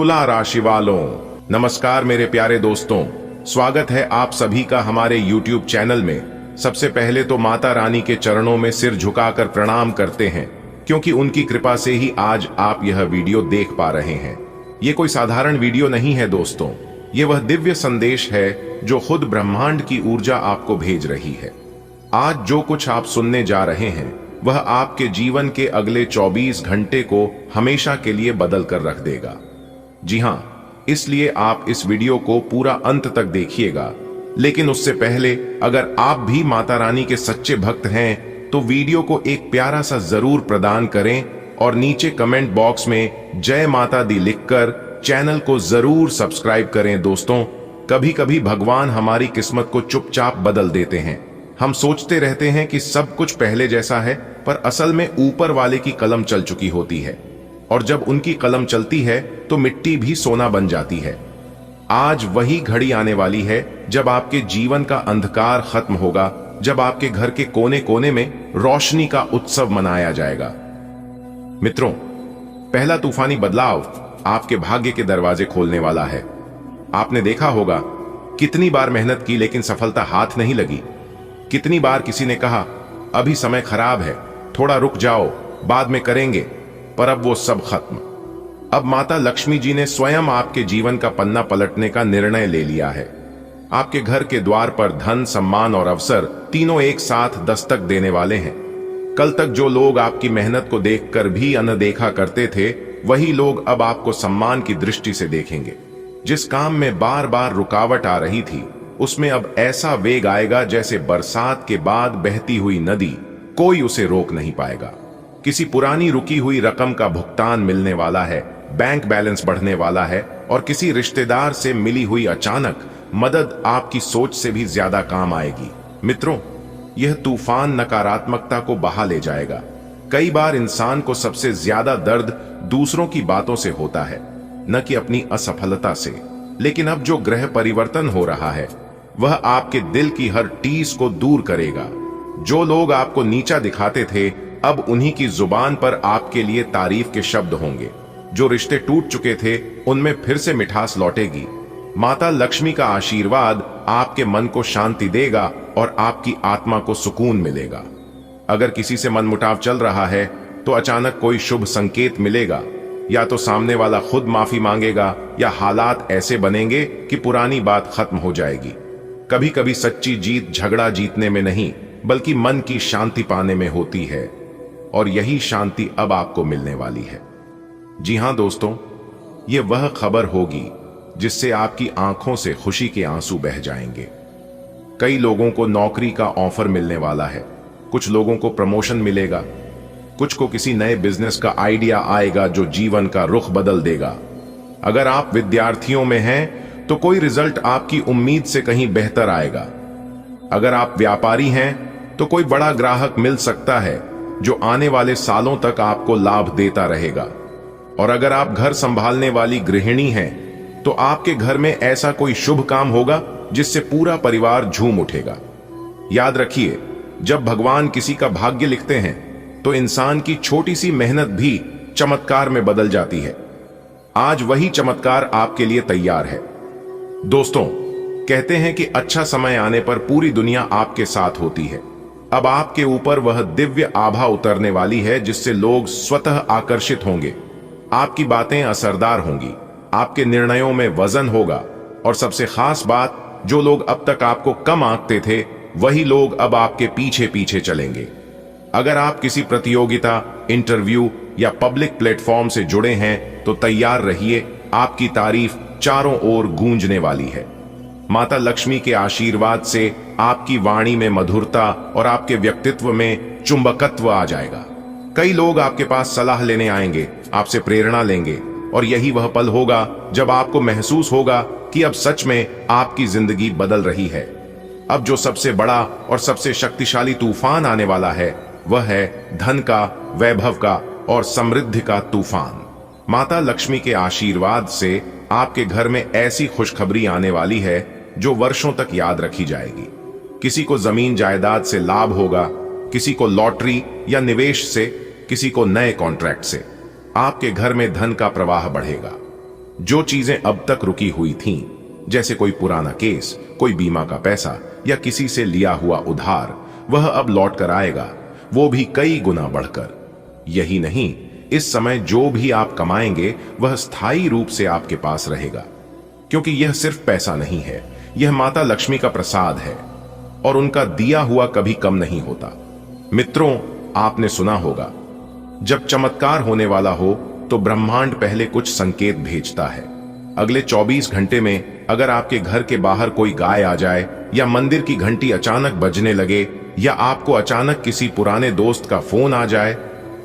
तुला राशि वालों, नमस्कार मेरे प्यारे दोस्तों। स्वागत है आप सभी का हमारे YouTube चैनल में। सबसे पहले तो माता रानी के चरणों में सिर झुकाकर प्रणाम करते हैं, क्योंकि उनकी कृपा से ही आज आप यह वीडियो देख पा रहे हैं। ये कोई साधारण वीडियो नहीं है दोस्तों, ये वह दिव्य संदेश है जो खुद ब्रह्मांड की ऊर्जा आपको भेज रही है। आज जो कुछ आप सुनने जा रहे हैं वह आपके जीवन के अगले 24 घंटे को हमेशा के लिए बदल कर रख देगा। जी हां, इसलिए आप इस वीडियो को पूरा अंत तक देखिएगा। लेकिन उससे पहले अगर आप भी माता रानी के सच्चे भक्त हैं तो वीडियो को एक प्यारा सा जरूर प्रदान करें और नीचे कमेंट बॉक्स में जय माता दी लिखकर चैनल को जरूर सब्सक्राइब करें। दोस्तों, कभी कभी भगवान हमारी किस्मत को चुपचाप बदल देते हैं। हम सोचते रहते हैं कि सब कुछ पहले जैसा है, पर असल में ऊपर वाले की कलम चल चुकी होती है, और जब उनकी कलम चलती है तो मिट्टी भी सोना बन जाती है। आज वही घड़ी आने वाली है जब आपके जीवन का अंधकार खत्म होगा, जब आपके घर के कोने कोने में रोशनी का उत्सव मनाया जाएगा। मित्रों, पहला तूफानी बदलाव आपके भाग्य के दरवाजे खोलने वाला है। आपने देखा होगा कितनी बार मेहनत की लेकिन सफलता हाथ नहीं लगी। कितनी बार किसी ने कहा अभी समय खराब है, थोड़ा रुक जाओ, बाद में करेंगे, पर अब वो सब खत्म। अब माता लक्ष्मी जी ने स्वयं आपके जीवन का पन्ना पलटने का निर्णय ले लिया है। आपके घर के द्वार पर धन, सम्मान और अवसर तीनों एक साथ दस्तक देने वाले हैं। कल तक जो लोग आपकी मेहनत को देखकर भी अनदेखा करते थे, वही लोग अब आपको सम्मान की दृष्टि से देखेंगे। जिस काम में बार बार रुकावट आ रही थी, उसमें अब ऐसा वेग आएगा जैसे बरसात के बाद बहती हुई नदी, कोई उसे रोक नहीं पाएगा। किसी पुरानी रुकी हुई रकम का भुगतान मिलने वाला है, बैंक बैलेंस बढ़ने वाला है, और किसी रिश्तेदार से मिली हुई अचानक मदद आपकी सोच से भी ज्यादा काम आएगी। मित्रों, यह तूफान नकारात्मकता को बहा ले जाएगा। कई बार इंसान को सबसे ज्यादा दर्द दूसरों की बातों से होता है, न कि अपनी असफलता से। लेकिन अब जो ग्रह परिवर्तन हो रहा है वह आपके दिल की हर टीस को दूर करेगा। जो लोग आपको नीचा दिखाते थे, अब उन्हीं की जुबान पर आपके लिए तारीफ के शब्द होंगे। जो रिश्ते टूट चुके थे, उनमें फिर से मिठास लौटेगी। माता लक्ष्मी का आशीर्वाद आपके मन को शांति देगा और आपकी आत्मा को सुकून मिलेगा। अगर किसी से मनमुटाव चल रहा है तो अचानक कोई शुभ संकेत मिलेगा। या तो सामने वाला खुद माफी मांगेगा, या हालात ऐसे बनेंगे कि पुरानी बात खत्म हो जाएगी। कभी कभी सच्ची जीत झगड़ा जीतने में नहीं, बल्कि मन की शांति पाने में होती है, और यही शांति अब आपको मिलने वाली है। जी हां दोस्तों, ये वह खबर होगी जिससे आपकी आंखों से खुशी के आंसू बह जाएंगे। कई लोगों को नौकरी का ऑफर मिलने वाला है, कुछ लोगों को प्रमोशन मिलेगा, कुछ को किसी नए बिजनेस का आइडिया आएगा जो जीवन का रुख बदल देगा। अगर आप विद्यार्थियों में हैं तो कोई रिजल्ट आपकी उम्मीद से कहीं बेहतर आएगा। अगर आप व्यापारी हैं तो कोई बड़ा ग्राहक मिल सकता है जो आने वाले सालों तक आपको लाभ देता रहेगा। और अगर आप घर संभालने वाली गृहिणी हैं तो आपके घर में ऐसा कोई शुभ काम होगा जिससे पूरा परिवार झूम उठेगा। याद रखिए, जब भगवान किसी का भाग्य लिखते हैं तो इंसान की छोटी सी मेहनत भी चमत्कार में बदल जाती है। आज वही चमत्कार आपके लिए तैयार है। दोस्तों, कहते हैं कि अच्छा समय आने पर पूरी दुनिया आपके साथ होती है। अब आपके ऊपर वह दिव्य आभा उतरने वाली है जिससे लोग स्वतः आकर्षित होंगे। आपकी बातें असरदार होंगी, आपके निर्णयों में वजन होगा, और सबसे खास बात, जो लोग अब तक आपको कम आंकते थे, वही लोग अब आपके पीछे पीछे चलेंगे। अगर आप किसी प्रतियोगिता, इंटरव्यू या पब्लिक प्लेटफॉर्म से जुड़े हैं तो तैयार रहिए, आपकी तारीफ चारों ओर गूंजने वाली है। माता लक्ष्मी के आशीर्वाद से आपकी वाणी में मधुरता और आपके व्यक्तित्व में चुंबकत्व आ जाएगा। कई लोग आपके पास सलाह लेने आएंगे, आपसे प्रेरणा लेंगे, और यही वह पल होगा जब आपको महसूस होगा कि अब सच में आपकी जिंदगी बदल रही है। अब जो सबसे बड़ा और सबसे शक्तिशाली तूफान आने वाला है वह है धन का, वैभव का और समृद्धि का तूफान। माता लक्ष्मी के आशीर्वाद से आपके घर में ऐसी खुशखबरी आने वाली है जो वर्षों तक याद रखी जाएगी। किसी को जमीन जायदाद से लाभ होगा, किसी को लॉटरी या निवेश से, किसी को नए कॉन्ट्रैक्ट से। आपके घर में धन का प्रवाह बढ़ेगा। जो चीजें अब तक रुकी हुई थीं, जैसे कोई पुराना केस, कोई बीमा का पैसा या किसी से लिया हुआ उधार, वह अब लौट कर आएगा, वो भी कई गुना बढ़कर। यही नहीं, इस समय जो भी आप कमाएंगे वह स्थायी रूप से आपके पास रहेगा, क्योंकि यह सिर्फ पैसा नहीं है, यह माता लक्ष्मी का प्रसाद है और उनका दिया हुआ कभी कम नहीं होता। मित्रों, आपने सुना होगा, जब चमत्कार होने वाला हो तो ब्रह्मांड पहले कुछ संकेत भेजता है। अगले 24 घंटे में अगर आपके घर के बाहर कोई गाय आ जाए या मंदिर की घंटी अचानक बजने लगे या आपको अचानक किसी पुराने दोस्त का फोन आ जाए,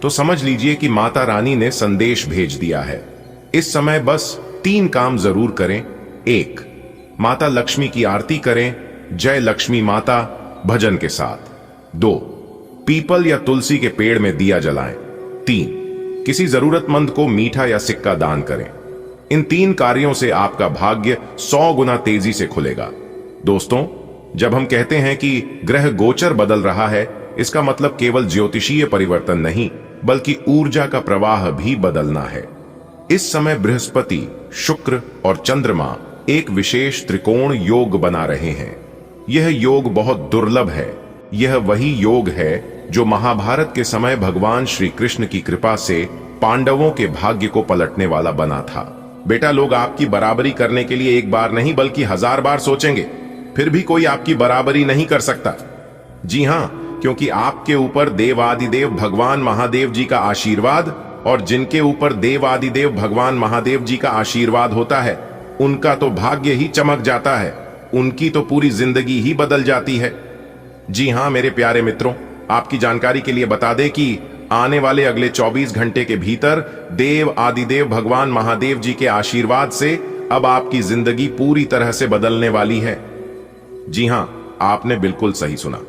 तो समझ लीजिए कि माता रानी ने संदेश भेज दिया है। इस समय बस 3 काम जरूर करें। 1, माता लक्ष्मी की आरती करें, जय लक्ष्मी माता भजन के साथ। 2, पीपल या तुलसी के पेड़ में दिया जलाएं। 3, किसी जरूरतमंद को मीठा या सिक्का दान करें। इन 3 कार्यों से आपका भाग्य 100 गुना तेजी से खुलेगा। दोस्तों, जब हम कहते हैं कि ग्रह गोचर बदल रहा है, इसका मतलब केवल ज्योतिषीय परिवर्तन नहीं, बल्कि ऊर्जा का प्रवाह भी बदलना है। इस समय बृहस्पति, शुक्र और चंद्रमा एक विशेष त्रिकोण योग बना रहे हैं। यह योग बहुत दुर्लभ है। यह वही योग है जो महाभारत के समय भगवान श्री कृष्ण की कृपा से पांडवों के भाग्य को पलटने वाला बना था। बेटा, लोग आपकी बराबरी करने के लिए एक बार नहीं बल्कि 1000 बार सोचेंगे, फिर भी कोई आपकी बराबरी नहीं कर सकता। जी हां, क्योंकि आपके ऊपर देवादिदेव भगवान महादेव जी का आशीर्वाद, और जिनके ऊपर देवादिदेव भगवान महादेव जी का आशीर्वाद होता है, उनका तो भाग्य ही चमक जाता है, उनकी तो पूरी जिंदगी ही बदल जाती है। जी हां मेरे प्यारे मित्रों, आपकी जानकारी के लिए बता दें कि आने वाले अगले 24 घंटे के भीतर देव आदिदेव भगवान महादेव जी के आशीर्वाद से अब आपकी जिंदगी पूरी तरह से बदलने वाली है। जी हां, आपने बिल्कुल सही सुना।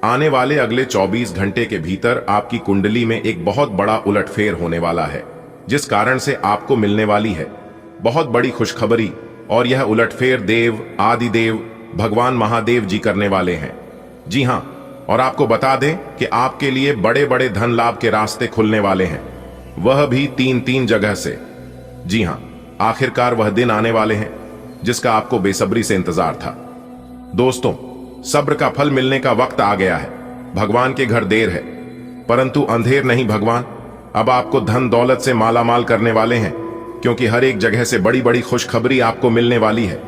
आने वाले अगले 24 घंटे के भीतर आपकी कुंडली में एक बहुत बड़ा उलटफेर होने वाला है, जिस कारण से आपको मिलने वाली है बहुत बड़ी खुशखबरी। और यह उलटफेर देव आदिदेव भगवान महादेव जी करने वाले हैं। जी हां, और आपको बता दें कि आपके लिए बड़े बड़े धन लाभ के रास्ते खुलने वाले हैं, वह भी 3 जगह से। जी हां, आखिरकार वह दिन आने वाले हैं जिसका आपको बेसब्री से इंतजार था। दोस्तों, सब्र का फल मिलने का वक्त आ गया है। भगवान के घर देर है, परंतु अंधेर नहीं। भगवान अब आपको धन दौलत से मालामाल करने वाले हैं, क्योंकि हर एक जगह से बड़ी बड़ी खुशखबरी आपको मिलने वाली है।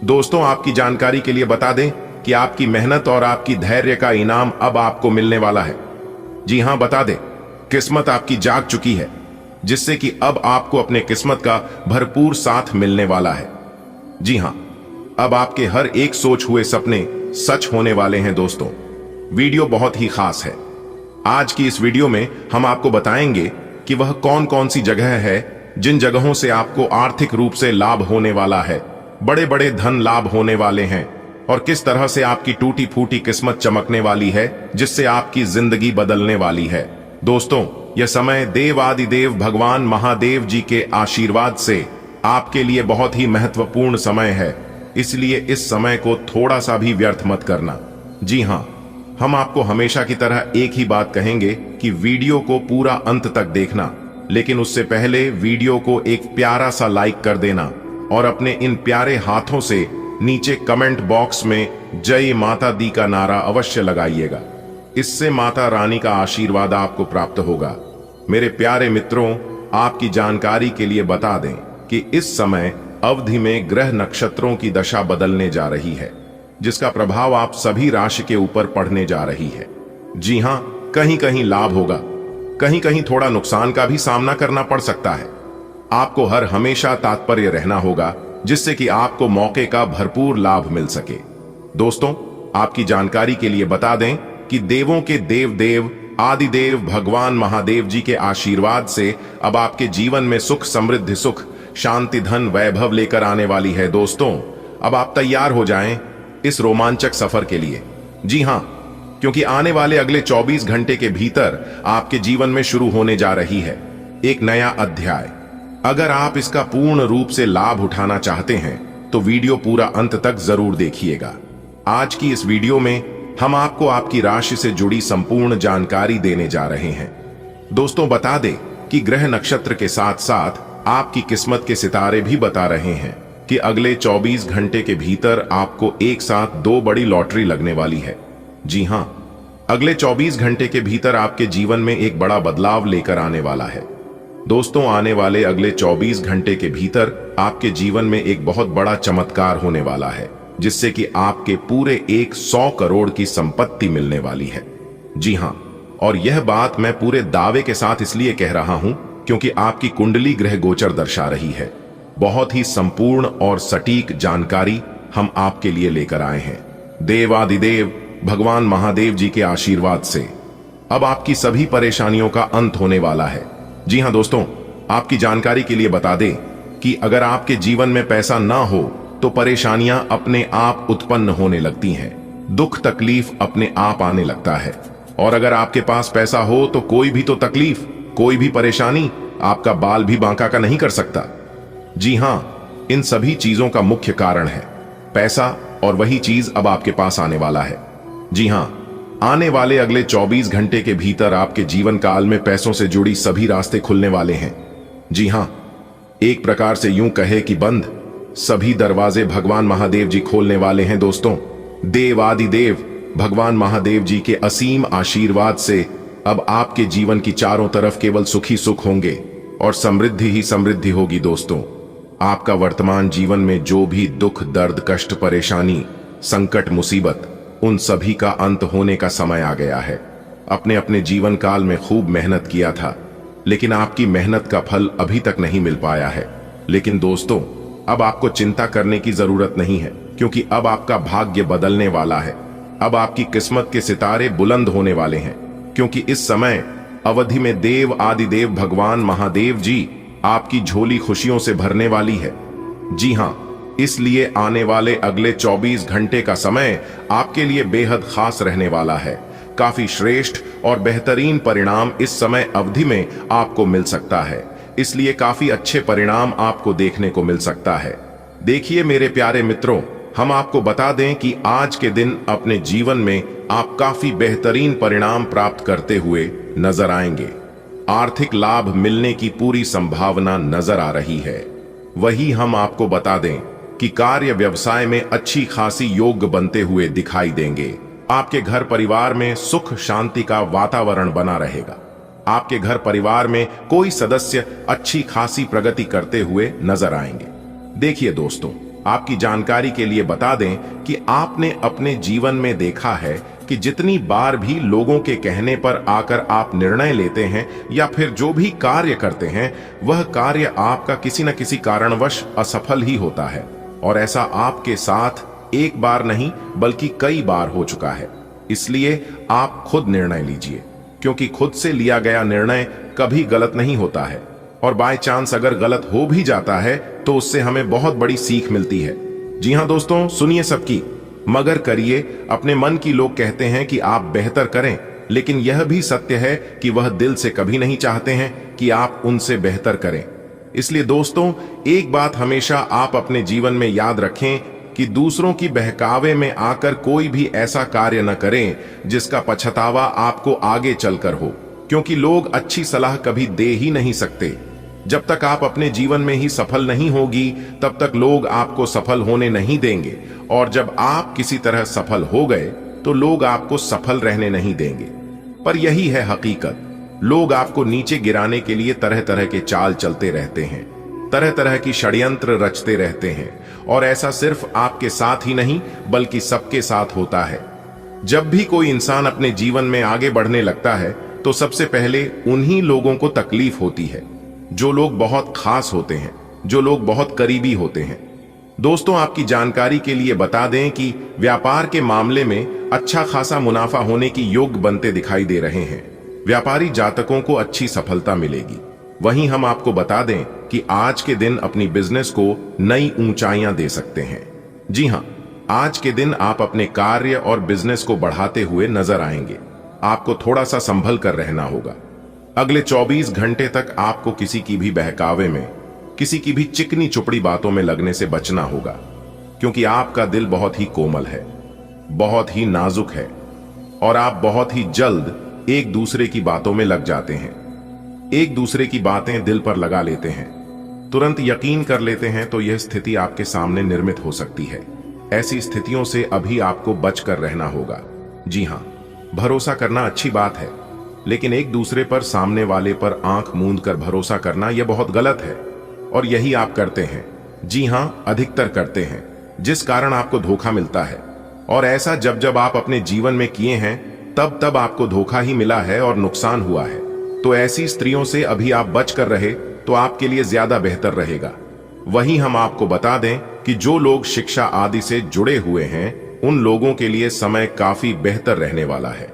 दोस्तों, आपकी जानकारी के लिए बता दें कि आपकी मेहनत और आपकी धैर्य का इनाम अब आपको मिलने वाला है। जी हां, बता दें, किस्मत आपकी जाग चुकी है, जिससे कि अब आपको अपने किस्मत का भरपूर साथ मिलने वाला है। जी हां, अब आपके हर एक सोच हुए सपने सच होने वाले हैं। दोस्तों, वीडियो बहुत ही खास है। आज की इस वीडियो में हम आपको बताएंगे कि वह कौन कौन सी जगह है जिन जगहों से आपको आर्थिक रूप से लाभ होने वाला है, बड़े बड़े धन लाभ होने वाले हैं, और किस तरह से आपकी टूटी फूटी किस्मत चमकने वाली है, जिससे आपकी जिंदगी बदलने वाली है। दोस्तों, यह समय देवादिदेव भगवान महादेव जी के आशीर्वाद से आपके लिए बहुत ही महत्वपूर्ण समय है, इसलिए इस समय को थोड़ा सा भी व्यर्थ मत करना। जी हां, हम आपको हमेशा की तरह एक ही बात कहेंगे कि वीडियो को पूरा अंत तक देखना, लेकिन उससे पहले वीडियो को एक प्यारा सा लाइक कर देना और अपने इन प्यारे हाथों से नीचे कमेंट बॉक्स में जय माता दी का नारा अवश्य लगाइएगा। इससे माता रानी का आशीर्वाद आपको प्राप्त होगा। मेरे प्यारे मित्रों, आपकी जानकारी के लिए बता दें कि इस समय अवधि में ग्रह नक्षत्रों की दशा बदलने जा रही है, जिसका प्रभाव आप सभी राशि के ऊपर पड़ने जा रही है। जी हां, कहीं कहीं लाभ होगा, कहीं कहीं थोड़ा नुकसान का भी सामना करना पड़ सकता है। आपको हर हमेशा तात्पर्य रहना होगा, जिससे कि आपको मौके का भरपूर लाभ मिल सके। दोस्तों, आपकी जानकारी के लिए बता दें कि देवों के देव देव आदिदेव भगवान महादेव जी के आशीर्वाद से अब आपके जीवन में सुख समृद्धि, सुख शांति, धन वैभव लेकर आने वाली है। दोस्तों, अब आप तैयार हो जाएं इस रोमांचक सफर के लिए। जी हां, क्योंकि आने वाले अगले 24 घंटे के भीतर आपके जीवन में शुरू होने जा रही है एक नया अध्याय। अगर आप इसका पूर्ण रूप से लाभ उठाना चाहते हैं तो वीडियो पूरा अंत तक जरूर देखिएगा। आज की इस वीडियो में हम आपको आपकी राशि से जुड़ी संपूर्ण जानकारी देने जा रहे हैं। दोस्तों, बता दें कि ग्रह नक्षत्र के साथ साथ आपकी किस्मत के सितारे भी बता रहे हैं कि अगले 24 घंटे के भीतर आपको एक साथ 2 बड़ी लॉटरी लगने वाली है। जी हां, अगले 24 घंटे के भीतर आपके जीवन में एक बड़ा बदलाव लेकर आने वाला है। दोस्तों, आने वाले अगले 24 घंटे के भीतर आपके जीवन में एक बहुत बड़ा चमत्कार होने वाला है, जिससे कि आपके पूरे 100 करोड़ की संपत्ति मिलने वाली है। जी हां, और यह बात मैं पूरे दावे के साथ इसलिए कह रहा हूं क्योंकि आपकी कुंडली ग्रह गोचर दर्शा रही है। बहुत ही संपूर्ण और सटीक जानकारी हम आपके लिए लेकर आए हैं देवादिदेव भगवान महादेव जी के आशीर्वाद से। अब आपकी सभी परेशानियों का अंत होने वाला है। जी हां दोस्तों, आपकी जानकारी के लिए बता दें कि अगर आपके जीवन में पैसा ना हो तो परेशानियां अपने आप उत्पन्न होने लगती हैं, दुख तकलीफ अपने आप आने लगता है। और अगर आपके पास पैसा हो तो कोई भी तो तकलीफ, कोई भी परेशानी आपका बाल भी बांका का नहीं कर सकता। जी हां, इन सभी चीजों का मुख्य कारण है पैसा, और वही चीज अब आपके पास आने वाला है। जी हां, आने वाले अगले 24 घंटे के भीतर आपके जीवन काल में पैसों से जुड़ी सभी रास्ते खुलने वाले हैं। जी हां, एक प्रकार से यूं कहे कि बंद सभी दरवाजे भगवान महादेव जी खोलने वाले हैं। दोस्तों, देवादिदेव भगवान महादेव जी के असीम आशीर्वाद से अब आपके जीवन की चारों तरफ केवल सुखी सुख होंगे और समृद्धि ही समृद्धि होगी। दोस्तों, आपका वर्तमान जीवन में जो भी दुख दर्द कष्ट परेशानी संकट मुसीबत, उन सभी का अंत होने का समय आ गया है। अपने अपने जीवन काल में खूब मेहनत किया था, लेकिन आपकी मेहनत का फल अभी तक नहीं मिल पाया है। लेकिन दोस्तों, अब आपको चिंता करने की जरूरत नहीं है, क्योंकि अब आपका भाग्य बदलने वाला है। अब आपकी किस्मत के सितारे बुलंद होने वाले हैं, क्योंकि इस समय अवधि में देव आदिदेव भगवान महादेव जी आपकी झोली खुशियों से भरने वाली है। जी हां, इसलिए आने वाले अगले 24 घंटे का समय आपके लिए बेहद खास रहने वाला है। काफी श्रेष्ठ और बेहतरीन परिणाम इस समय अवधि में आपको मिल सकता है, इसलिए काफी अच्छे परिणाम आपको देखने को मिल सकता है। देखिए मेरे प्यारे मित्रों, हम आपको बता दें कि आज के दिन अपने जीवन में आप काफी बेहतरीन परिणाम प्राप्त करते हुए नजर आएंगे। आर्थिक लाभ मिलने की पूरी संभावना नजर आ रही है। वही हम आपको बता दें कि कार्य व्यवसाय में अच्छी खासी योग बनते हुए दिखाई देंगे। आपके घर परिवार में सुख शांति का वातावरण बना रहेगा। आपके घर परिवार में कोई सदस्य अच्छी खासी प्रगति करते हुए नजर आएंगे। देखिए दोस्तों, आपकी जानकारी के लिए बता दें कि आपने अपने जीवन में देखा है कि जितनी बार भी लोगों के कहने पर आकर आप निर्णय लेते हैं या फिर जो भी कार्य करते हैं, वह कार्य आपका किसी न किसी कारणवश असफल ही होता है। और ऐसा आपके साथ एक बार नहीं बल्कि कई बार हो चुका है। इसलिए आप खुद निर्णय लीजिए, क्योंकि खुद से लिया गया निर्णय कभी गलत नहीं होता है, और बाय चांस अगर गलत हो भी जाता है तो उससे हमें बहुत बड़ी सीख मिलती है। जी हां दोस्तों, सुनिए सबकी, मगर करिए अपने मन की। लोग कहते हैं कि आप बेहतर करें, लेकिन यह भी सत्य है कि वह दिल से कभी नहीं चाहते हैं कि आप उनसे बेहतर करें। इसलिए दोस्तों, एक बात हमेशा आप अपने जीवन में याद रखें कि दूसरों की बहकावे में आकर कोई भी ऐसा कार्य न करें जिसका पछतावा आपको आगे चलकर हो, क्योंकि लोग अच्छी सलाह कभी दे ही नहीं सकते। जब तक आप अपने जीवन में ही सफल नहीं होगी, तब तक लोग आपको सफल होने नहीं देंगे, और जब आप किसी तरह सफल हो गए तो लोग आपको सफल रहने नहीं देंगे। पर यही है हकीकत, लोग आपको नीचे गिराने के लिए तरह तरह के चाल चलते रहते हैं, तरह तरह की षड्यंत्र रचते रहते हैं, और ऐसा सिर्फ आपके साथ ही नहीं बल्कि सबके साथ होता है। जब भी कोई इंसान अपने जीवन में आगे बढ़ने लगता है तो सबसे पहले उन्हीं लोगों को तकलीफ होती है जो लोग बहुत खास होते हैं, जो लोग बहुत करीबी होते हैं। दोस्तों, आपकी जानकारी के लिए बता दें कि व्यापार के मामले में अच्छा खासा मुनाफा होने की योग बनते दिखाई दे रहे हैं। व्यापारी जातकों को अच्छी सफलता मिलेगी। वहीं हम आपको बता दें कि आज के दिन अपनी बिजनेस को नई ऊंचाइयां दे सकते हैं। जी हां, आज के दिन आप अपने कार्य और बिजनेस को बढ़ाते हुए नजर आएंगे। आपको थोड़ा सा संभल कर रहना होगा। अगले 24 घंटे तक आपको किसी की भी बहकावे में, किसी की भी चिकनी चुपड़ी बातों में लगने से बचना होगा, क्योंकि आपका दिल बहुत ही कोमल है, बहुत ही नाजुक है, और आप बहुत ही जल्द एक दूसरे की बातों में लग जाते हैं, एक दूसरे की बातें दिल पर लगा लेते हैं। तुरंत यकीन कर लेते हैं तो यह स्थिति आपके सामने निर्मित हो सकती है। ऐसी स्थितियों से अभी आपको बचकर रहना होगा। जी हाँ, भरोसा करना अच्छी बात है, लेकिन एक दूसरे पर, सामने वाले पर आंख मूंद कर भरोसा करना यह बहुत गलत है। और यही आप करते हैं। जी हाँ, अधिकतर करते हैं, जिस कारण आपको धोखा मिलता है। और ऐसा जब जब आप अपने जीवन में किए हैं तब तब आपको धोखा ही मिला है और नुकसान हुआ है। तो ऐसी स्त्रियों से अभी आप बच कर रहे तो आपके लिए ज्यादा बेहतर रहेगा। वहीं हम आपको बता दें कि जो लोग शिक्षा आदि से जुड़े हुए हैं उन लोगों के लिए समय काफी बेहतर रहने वाला है।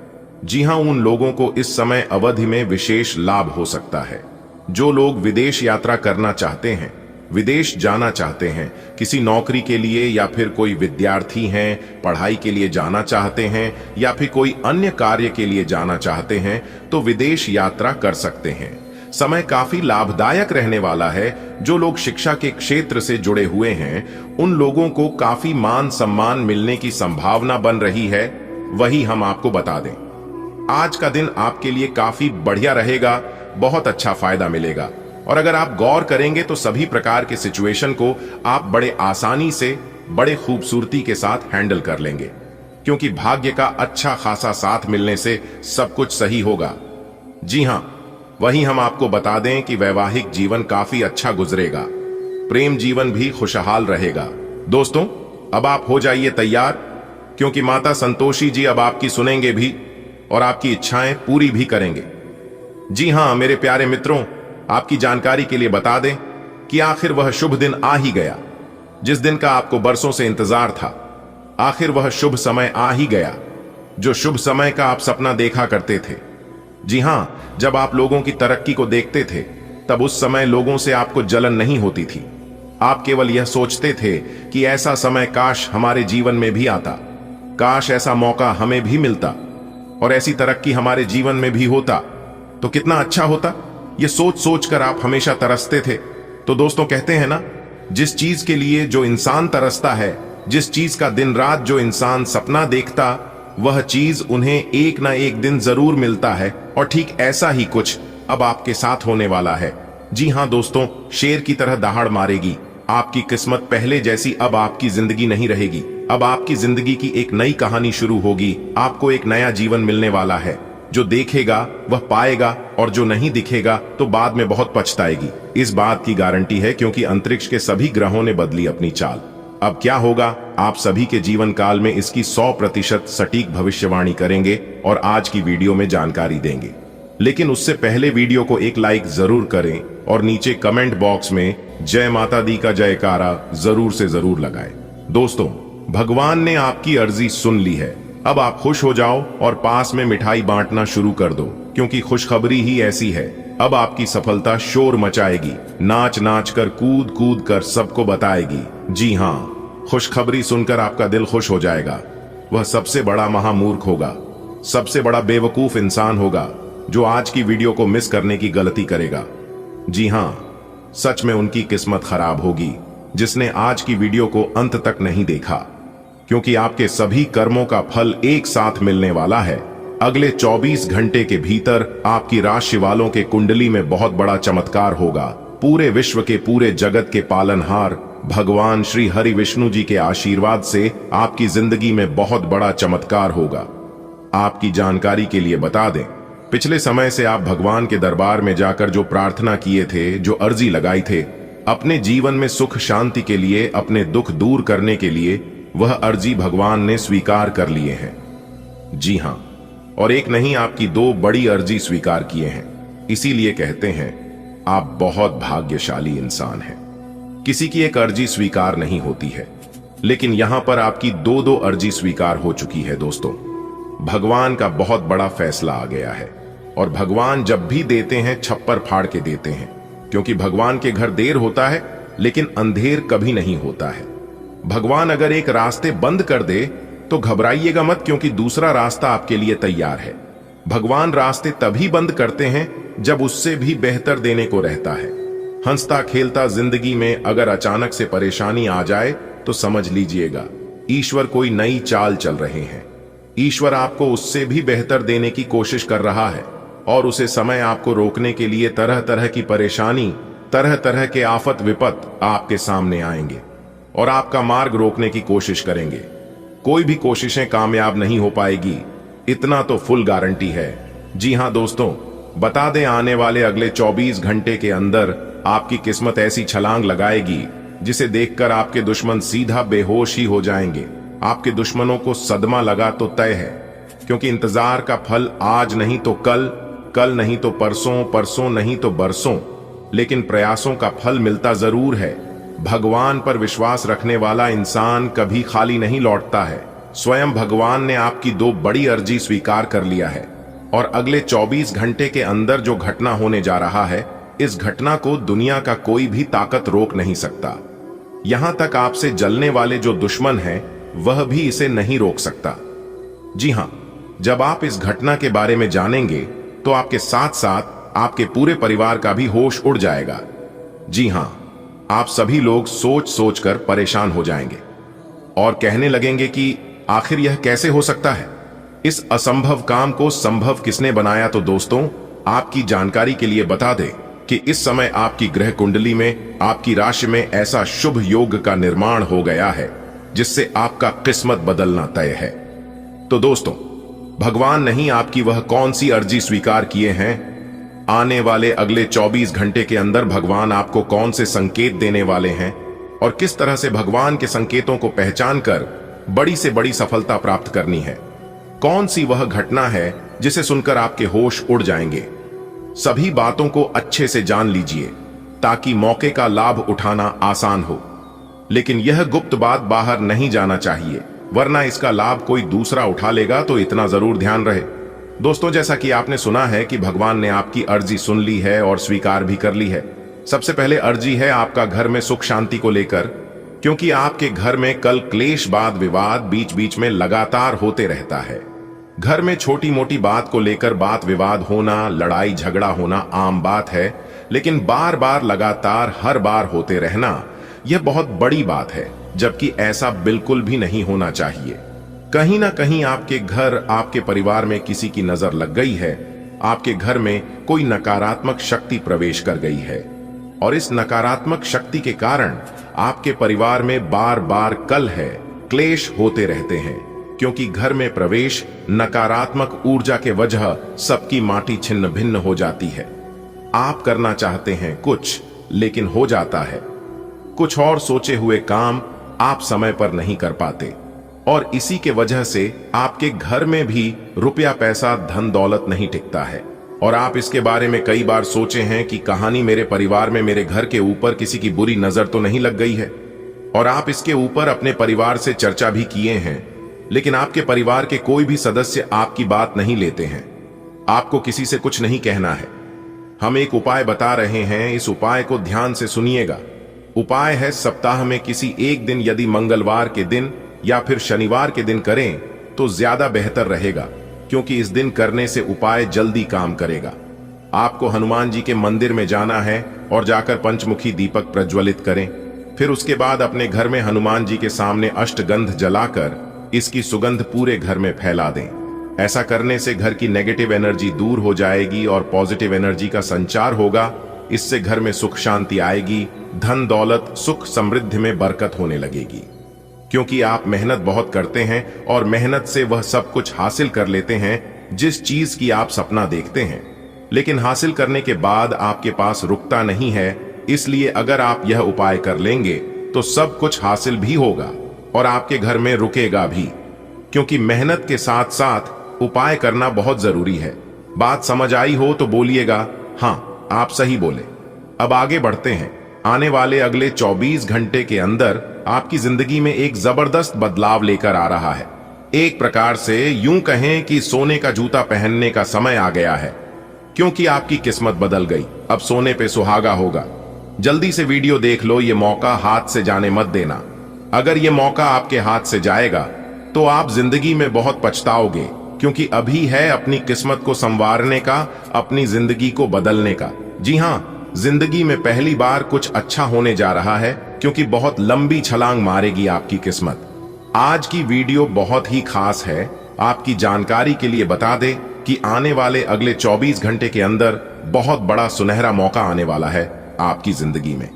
जी हाँ, उन लोगों को इस समय अवधि में विशेष लाभ हो सकता है। जो लोग विदेश यात्रा करना चाहते हैं, विदेश जाना चाहते हैं, किसी नौकरी के लिए, या फिर कोई विद्यार्थी हैं, पढ़ाई के लिए जाना चाहते हैं, या फिर कोई अन्य कार्य के लिए जाना चाहते हैं, तो विदेश यात्रा कर सकते हैं। समय काफी लाभदायक रहने वाला है। जो लोग शिक्षा के क्षेत्र से जुड़े हुए हैं उन लोगों को काफी मान सम्मान मिलने की संभावना बन रही है। वही हम आपको बता दें, आज का दिन आपके लिए काफी बढ़िया रहेगा, बहुत अच्छा फायदा मिलेगा। और अगर आप गौर करेंगे तो सभी प्रकार के सिचुएशन को आप बड़े आसानी से, बड़े खूबसूरती के साथ हैंडल कर लेंगे, क्योंकि भाग्य का अच्छा खासा साथ मिलने से सब कुछ सही होगा। जी हाँ, वहीं हम आपको बता दें कि वैवाहिक जीवन काफी अच्छा गुजरेगा, प्रेम जीवन भी खुशहाल रहेगा। दोस्तों, अब आप हो जाइए तैयार, क्योंकि माता संतोषी जी अब आपकी सुनेंगे भी और आपकी इच्छाएं पूरी भी करेंगे। जी हाँ मेरे प्यारे मित्रों, आपकी जानकारी के लिए बता दें कि आखिर वह शुभ दिन आ ही गया, जिस दिन का आपको बरसों से इंतजार था। आखिर वह शुभ समय आ ही गया, जो शुभ समय का आप सपना देखा करते थे। जी हाँ, जब आप लोगों की तरक्की को देखते थे तब उस समय लोगों से आपको जलन नहीं होती थी। आप केवल यह सोचते थे कि ऐसा समय काश हमारे जीवन में भी आता, काश ऐसा मौका हमें भी मिलता और ऐसी तरक्की हमारे जीवन में भी होता तो कितना अच्छा होता। ये सोच सोच कर आप हमेशा तरसते थे। तो दोस्तों, कहते हैं ना, जिस चीज के लिए जो इंसान तरसता है, जिस चीज का दिन रात जो इंसान सपना देखता, वह चीज उन्हें एक ना एक दिन जरूर मिलता है। और ठीक ऐसा ही कुछ अब आपके साथ होने वाला है। जी हाँ दोस्तों, शेर की तरह दहाड़ मारेगी। आपकी किस्मत पहले जैसी अब आपकी जिंदगी नहीं रहेगी। अब आपकी जिंदगी की एक नई कहानी शुरू होगी। आपको एक नया जीवन मिलने वाला है। जो देखेगा वह पाएगा और जो नहीं दिखेगा तो बाद में बहुत पछताएगी। इस बात की गारंटी है, क्योंकि अंतरिक्ष के सभी ग्रहों ने बदली अपनी चाल। अब क्या होगा, आप सभी के जीवन काल में इसकी 100% सटीक भविष्यवाणी करेंगे और आज की वीडियो में जानकारी देंगे। लेकिन उससे पहले वीडियो को एक लाइक जरूर करें और नीचे कमेंट बॉक्स में जय माता दी का जयकारा जरूर से जरूर लगाएं। दोस्तों, भगवान ने आपकी अर्जी सुन ली है। अब आप खुश हो जाओ और पास में मिठाई बांटना शुरू कर दो, क्योंकि खुशखबरी ही ऐसी है। अब आपकी सफलता शोर मचाएगी, नाच नाच कर, कूद कूद कर सबको बताएगी। जी हाँ, खुशखबरी सुनकर आपका दिल खुश हो जाएगा। वह सबसे बड़ा महामूर्ख होगा, सबसे बड़ा बेवकूफ इंसान होगा जो आज की वीडियो को मिस करने की गलती करेगा। जी हाँ, सच में उनकी किस्मत खराब होगी जिसने आज की वीडियो को अंत तक नहीं देखा, क्योंकि आपके सभी कर्मों का फल एक साथ मिलने वाला है। अगले 24 घंटे के भीतर आपकी राशि वालों के कुंडली में बहुत बड़ा चमत्कार होगा। पूरे विश्व के, पूरे जगत के पालनहार भगवान श्री हरि विष्णु जी के आशीर्वाद से आपकी जिंदगी में बहुत बड़ा चमत्कार होगा। आपकी जानकारी के लिए बता दें, पिछले समय से आप भगवान के दरबार में जाकर जो प्रार्थना किए थे, जो अर्जी लगाई थे अपने जीवन में सुख शांति के लिए, अपने दुख दूर करने के लिए, वह अर्जी भगवान ने स्वीकार कर लिए हैं। जी हां, और एक नहीं, आपकी 2 बड़ी अर्जी स्वीकार किए हैं। इसीलिए कहते हैं आप बहुत भाग्यशाली इंसान हैं। किसी की एक अर्जी स्वीकार नहीं होती है, लेकिन यहां पर आपकी 2 अर्जी स्वीकार हो चुकी है। दोस्तों, भगवान का बहुत बड़ा फैसला आ गया है और भगवान जब भी देते हैं छप्पर फाड़ के देते हैं, क्योंकि भगवान के घर देर होता है लेकिन अंधेर कभी नहीं होता है। भगवान अगर एक रास्ते बंद कर दे तो घबराइएगा मत, क्योंकि दूसरा रास्ता आपके लिए तैयार है। भगवान रास्ते तभी बंद करते हैं जब उससे भी बेहतर देने को रहता है। हंसता खेलता जिंदगी में अगर अचानक से परेशानी आ जाए तो समझ लीजिएगा ईश्वर कोई नई चाल चल रहे हैं। ईश्वर आपको उससे भी बेहतर देने की कोशिश कर रहा है और उसे समय आपको रोकने के लिए तरह तरह की परेशानी, तरह तरह के आफत विपत आपके सामने आएंगे और आपका मार्ग रोकने की कोशिश करेंगे। कोई भी कोशिशें कामयाब नहीं हो पाएगी, इतना तो फुल गारंटी है। जी हां दोस्तों, बता दें, आने वाले अगले 24 घंटे के अंदर आपकी किस्मत ऐसी छलांग लगाएगी जिसे देखकर आपके दुश्मन सीधा बेहोश ही हो जाएंगे। आपके दुश्मनों को सदमा लगा तो तय है, क्योंकि इंतजार का फल आज नहीं तो कल, कल नहीं तो परसों, परसों नहीं तो बरसों, लेकिन प्रयासों का फल मिलता जरूर है। भगवान पर विश्वास रखने वाला इंसान कभी खाली नहीं लौटता है। स्वयं भगवान ने आपकी 2 बड़ी अर्जी स्वीकार कर लिया है और अगले 24 घंटे के अंदर जो घटना होने जा रहा है, इस घटना को दुनिया का कोई भी ताकत रोक नहीं सकता। यहां तक आपसे जलने वाले जो दुश्मन हैं, वह भी इसे नहीं रोक सकता। जी हां, जब आप इस घटना के बारे में जानेंगे तो आपके साथ साथ आपके पूरे परिवार का भी होश उड़ जाएगा। जी हां, आप सभी लोग सोच सोच कर परेशान हो जाएंगे और कहने लगेंगे कि आखिर यह कैसे हो सकता है, इस असंभव काम को संभव किसने बनाया। तो दोस्तों, आपकी जानकारी के लिए बता दें कि इस समय आपकी ग्रह कुंडली में, आपकी राशि में ऐसा शुभ योग का निर्माण हो गया है जिससे आपका किस्मत बदलना तय है। तो दोस्तों, भगवान नहीं आपकी वह कौन सी अर्जी स्वीकार किए हैं, आने वाले अगले 24 घंटे के अंदर भगवान आपको कौन से संकेत देने वाले हैं और किस तरह से भगवान के संकेतों को पहचान कर बड़ी से बड़ी सफलता प्राप्त करनी है। कौन सी वह घटना है जिसे सुनकर आपके होश उड़ जाएंगे। सभी बातों को अच्छे से जान लीजिए ताकि मौके का लाभ उठाना आसान हो। लेकिन यह गुप्त बात बाहर नहीं जाना चाहिए, वरना इसका लाभ कोई दूसरा उठा लेगा, तो इतना जरूर ध्यान रहे। दोस्तों, जैसा कि आपने सुना है कि भगवान ने आपकी अर्जी सुन ली है और स्वीकार भी कर ली है। सबसे पहले अर्जी है आपका घर में सुख शांति को लेकर, क्योंकि आपके घर में कल क्लेश, वाद विवाद बीच बीच में लगातार होते रहता है। घर में छोटी मोटी बात को लेकर बात विवाद होना, लड़ाई झगड़ा होना आम बात है, लेकिन बार बार लगातार हर बार होते रहना यह बहुत बड़ी बात है, जबकि ऐसा बिल्कुल भी नहीं होना चाहिए। कहीं ना कहीं आपके घर, आपके परिवार में किसी की नजर लग गई है। आपके घर में कोई नकारात्मक शक्ति प्रवेश कर गई है और इस नकारात्मक शक्ति के कारण आपके परिवार में बार बार कलह, क्लेश होते रहते हैं, क्योंकि घर में प्रवेश नकारात्मक ऊर्जा के वजह सबकी माटी छिन्न भिन्न हो जाती है। आप करना चाहते हैं कुछ, लेकिन हो जाता है कुछ और। सोचे हुए काम आप समय पर नहीं कर पाते और इसी के वजह से आपके घर में भी रुपया पैसा धन दौलत नहीं टिकता है। और आप इसके बारे में कई बार सोचे हैं कि कहानी मेरे परिवार में, मेरे घर के ऊपर किसी की बुरी नजर तो नहीं लग गई है। और आप इसके ऊपर अपने परिवार से चर्चा भी किए हैं, लेकिन आपके परिवार के कोई भी सदस्य आपकी बात नहीं लेते हैं। आपको किसी से कुछ नहीं कहना है। हम एक उपाय बता रहे हैं, इस उपाय को ध्यान से सुनिएगा। उपाय है, सप्ताह में किसी एक दिन, यदि मंगलवार के दिन या फिर शनिवार के दिन करें तो ज्यादा बेहतर रहेगा, क्योंकि इस दिन करने से उपाय जल्दी काम करेगा। आपको हनुमान जी के मंदिर में जाना है और जाकर पंचमुखी दीपक प्रज्वलित करें। फिर उसके बाद अपने घर में हनुमान जी के सामने अष्टगंध जलाकर इसकी सुगंध पूरे घर में फैला दें। ऐसा करने से घर की नेगेटिव एनर्जी दूर हो जाएगी और पॉजिटिव एनर्जी का संचार होगा। इससे घर में सुख शांति आएगी, धन दौलत सुख समृद्धि में बरकत होने लगेगी। क्योंकि आप मेहनत बहुत करते हैं और मेहनत से वह सब कुछ हासिल कर लेते हैं जिस चीज की आप सपना देखते हैं, लेकिन हासिल करने के बाद आपके पास रुकता नहीं है। इसलिए अगर आप यह उपाय कर लेंगे तो सब कुछ हासिल भी होगा और आपके घर में रुकेगा भी, क्योंकि मेहनत के साथ साथ उपाय करना बहुत जरूरी है। बात समझ आई हो तो बोलिएगा हाँ, आप सही बोले। अब आगे बढ़ते हैं। आने वाले अगले 24 घंटे के अंदर आपकी जिंदगी में एक जबरदस्त बदलाव लेकर आ रहा है। एक प्रकार से यूं कहें कि सोने का जूता पहनने का समय आ गया है, क्योंकि आपकी किस्मत बदल गई। अब सोने पे सुहागा होगा। जल्दी से वीडियो देख लो, ये मौका हाथ से जाने मत देना। अगर ये मौका आपके हाथ से जाएगा तो आप जिंदगी में बहुत पछताओगे, क्योंकि अभी है अपनी किस्मत को संवारने का, अपनी जिंदगी को बदलने का। जी हाँ, जिंदगी में पहली बार कुछ अच्छा होने जा रहा है, क्योंकि बहुत लंबी छलांग मारेगी आपकी किस्मत। आज की वीडियो बहुत ही खास है। आपकी जानकारी के लिए बता दें कि आने वाले अगले 24 घंटे के अंदर बहुत बड़ा सुनहरा मौका आने वाला है आपकी जिंदगी में,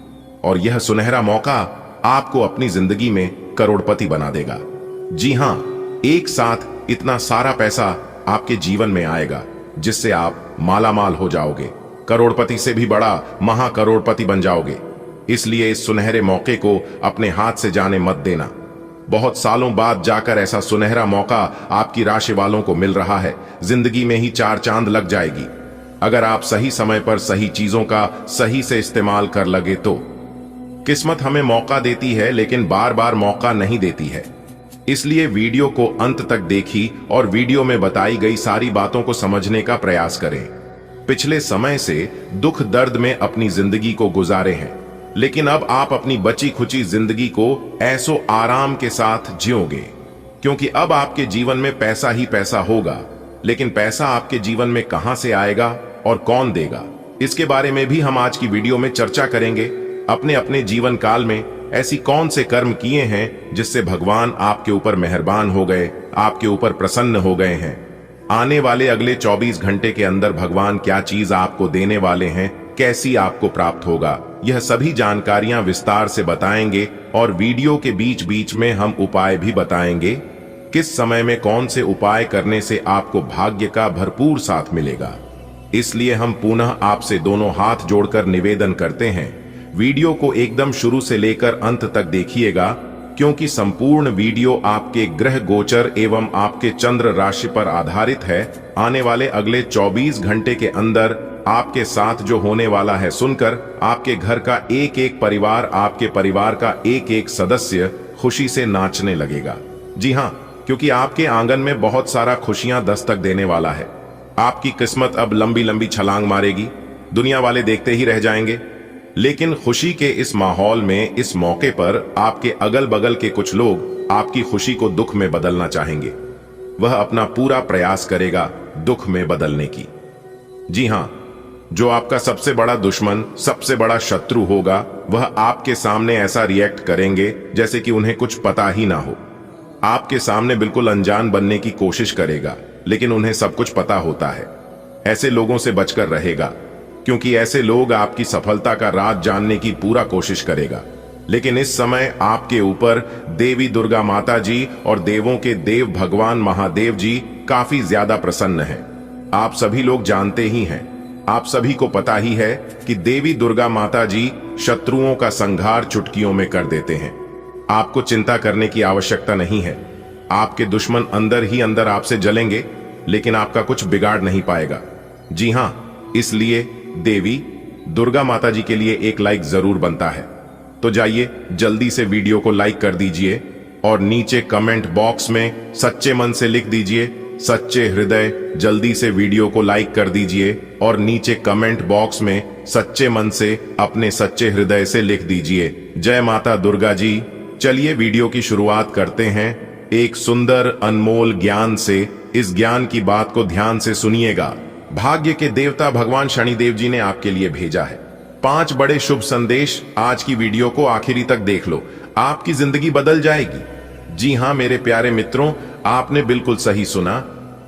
और यह सुनहरा मौका आपको अपनी जिंदगी में करोड़पति बना देगा। जी हां, एक साथ इतना सारा पैसा आपके जीवन में आएगा जिससे आप मालामाल हो जाओगे, करोड़पति से भी बड़ा महाकरोड़पति बन जाओगे। इसलिए इस सुनहरे मौके को अपने हाथ से जाने मत देना। बहुत सालों बाद जाकर ऐसा सुनहरा मौका आपकी राशि वालों को मिल रहा है। जिंदगी में ही चार चांद लग जाएगी अगर आप सही समय पर सही चीजों का सही से इस्तेमाल कर लगे तो। किस्मत हमें मौका देती है लेकिन बार बार मौका नहीं देती है। इसलिए वीडियो को अंत तक देखी और वीडियो में बताई गई सारी बातों को समझने का प्रयास करें। पिछले समय से दुख दर्द में अपनी जिंदगी को गुजारे हैं, लेकिन अब आप अपनी बची खुची जिंदगी को ऐसो आराम के साथ जियोगे, क्योंकि अब आपके जीवन में पैसा ही पैसा होगा। लेकिन पैसा आपके जीवन में कहां से आएगा और कौन देगा, इसके बारे में भी हम आज की वीडियो में चर्चा करेंगे। अपने अपने जीवन काल में ऐसी कौन से कर्म किए हैं जिससे भगवान आपके ऊपर मेहरबान हो गए, आपके ऊपर प्रसन्न हो गए हैं। आने वाले अगले 24 घंटे के अंदर भगवान क्या चीज आपको देने वाले हैं, कैसी आपको प्राप्त होगा, यह सभी जानकारियां विस्तार से बताएंगे। और वीडियो के बीच बीच में हम उपाय भी बताएंगे, किस समय में कौन से उपाय करने से आपको भाग्य का भरपूर साथ मिलेगा। इसलिए हम पुनः आपसे दोनों हाथ जोड़कर निवेदन करते हैं, वीडियो को एकदम शुरू से लेकर अंत तक देखिएगा, क्योंकि संपूर्ण वीडियो आपके ग्रह गोचर एवं आपके चंद्र राशि पर आधारित है। आने वाले अगले 24 घंटे के अंदर आपके साथ जो होने वाला है सुनकर आपके घर का एक एक परिवार, आपके परिवार का एक एक सदस्य खुशी से नाचने लगेगा। जी हां, क्योंकि आपके आंगन में बहुत सारा खुशियां दस्तक देने वाला है। आपकी किस्मत अब लंबी लंबी छलांग मारेगी, दुनिया वाले देखते ही रह जाएंगे। लेकिन खुशी के इस माहौल में, इस मौके पर आपके अगल बगल के कुछ लोग आपकी खुशी को दुख में बदलना चाहेंगे। वह अपना पूरा प्रयास करेगा दुख में बदलने की। जी हां, जो आपका सबसे बड़ा दुश्मन, सबसे बड़ा शत्रु होगा, वह आपके सामने ऐसा रिएक्ट करेंगे जैसे कि उन्हें कुछ पता ही ना हो। आपके सामने बिल्कुल अनजान बनने की कोशिश करेगा, लेकिन उन्हें सब कुछ पता होता है। ऐसे लोगों से बचकर रहेगा, क्योंकि ऐसे लोग आपकी सफलता का राज जानने की पूरा कोशिश करेगा। लेकिन इस समय आपके ऊपर देवी दुर्गा माता जी और देवों के देव भगवान महादेव जी काफी ज्यादा प्रसन्न हैं। आप सभी लोग जानते ही हैं, आप सभी को पता ही है कि देवी दुर्गा माता जी शत्रुओं का संहार चुटकियों में कर देते हैं। आपको चिंता करने की आवश्यकता नहीं है। आपके दुश्मन अंदर ही अंदर आपसे जलेंगे, लेकिन आपका कुछ बिगाड़ नहीं पाएगा। जी हां, इसलिए देवी दुर्गा माता जी के लिए एक लाइक जरूर बनता है। तो जाइए जल्दी से वीडियो को लाइक कर दीजिए और नीचे कमेंट बॉक्स में सच्चे मन से लिख दीजिए सच्चे हृदय। जल्दी से वीडियो को लाइक कर दीजिए और नीचे कमेंट बॉक्स में सच्चे मन से अपने सच्चे हृदय से लिख दीजिए जय माता दुर्गा जी। चलिए वीडियो की शुरुआत करते हैं एक सुंदर अनमोल ज्ञान से। इस ज्ञान की बात को ध्यान से सुनिएगा। भाग्य के देवता भगवान शनिदेव जी ने आपके लिए भेजा है 5 बड़े शुभ संदेश। आज की वीडियो को आखिरी तक देख लो, आपकी जिंदगी बदल जाएगी। जी हां मेरे प्यारे मित्रों, आपने बिल्कुल सही सुना।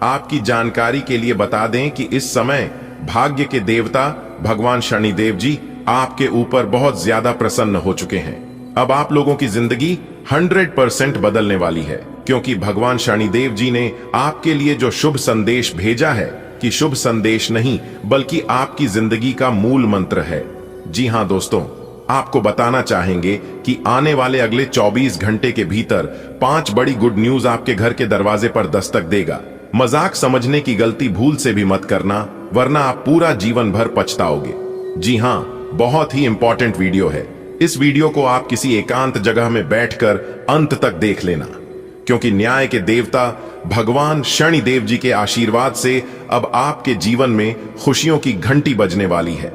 आपकी जानकारी के लिए बता दें कि इस समय भाग्य के देवता भगवान शनिदेव जी आपके ऊपर बहुत ज्यादा प्रसन्न हो चुके हैं। अब आप लोगों की जिंदगी 100% बदलने वाली है, क्योंकि भगवान शनिदेव जी ने आपके लिए जो शुभ संदेश भेजा है, कि शुभ संदेश नहीं बल्कि आपकी जिंदगी का मूल मंत्र है। जी हां दोस्तों, आपको बताना चाहेंगे कि आने वाले अगले 24 घंटे के भीतर 5 बड़ी गुड न्यूज आपके घर के दरवाजे पर दस्तक देगा। मजाक समझने की गलती भूल से भी मत करना, वरना आप पूरा जीवन भर पछताओगे। जी हां, बहुत ही इंपॉर्टेंट वीडियो है। इस वीडियो को आप किसी एकांत जगह में बैठकर अंत तक देख लेना, क्योंकि न्याय के देवता भगवान शनिदेव जी के आशीर्वाद से अब आपके जीवन में खुशियों की घंटी बजने वाली है।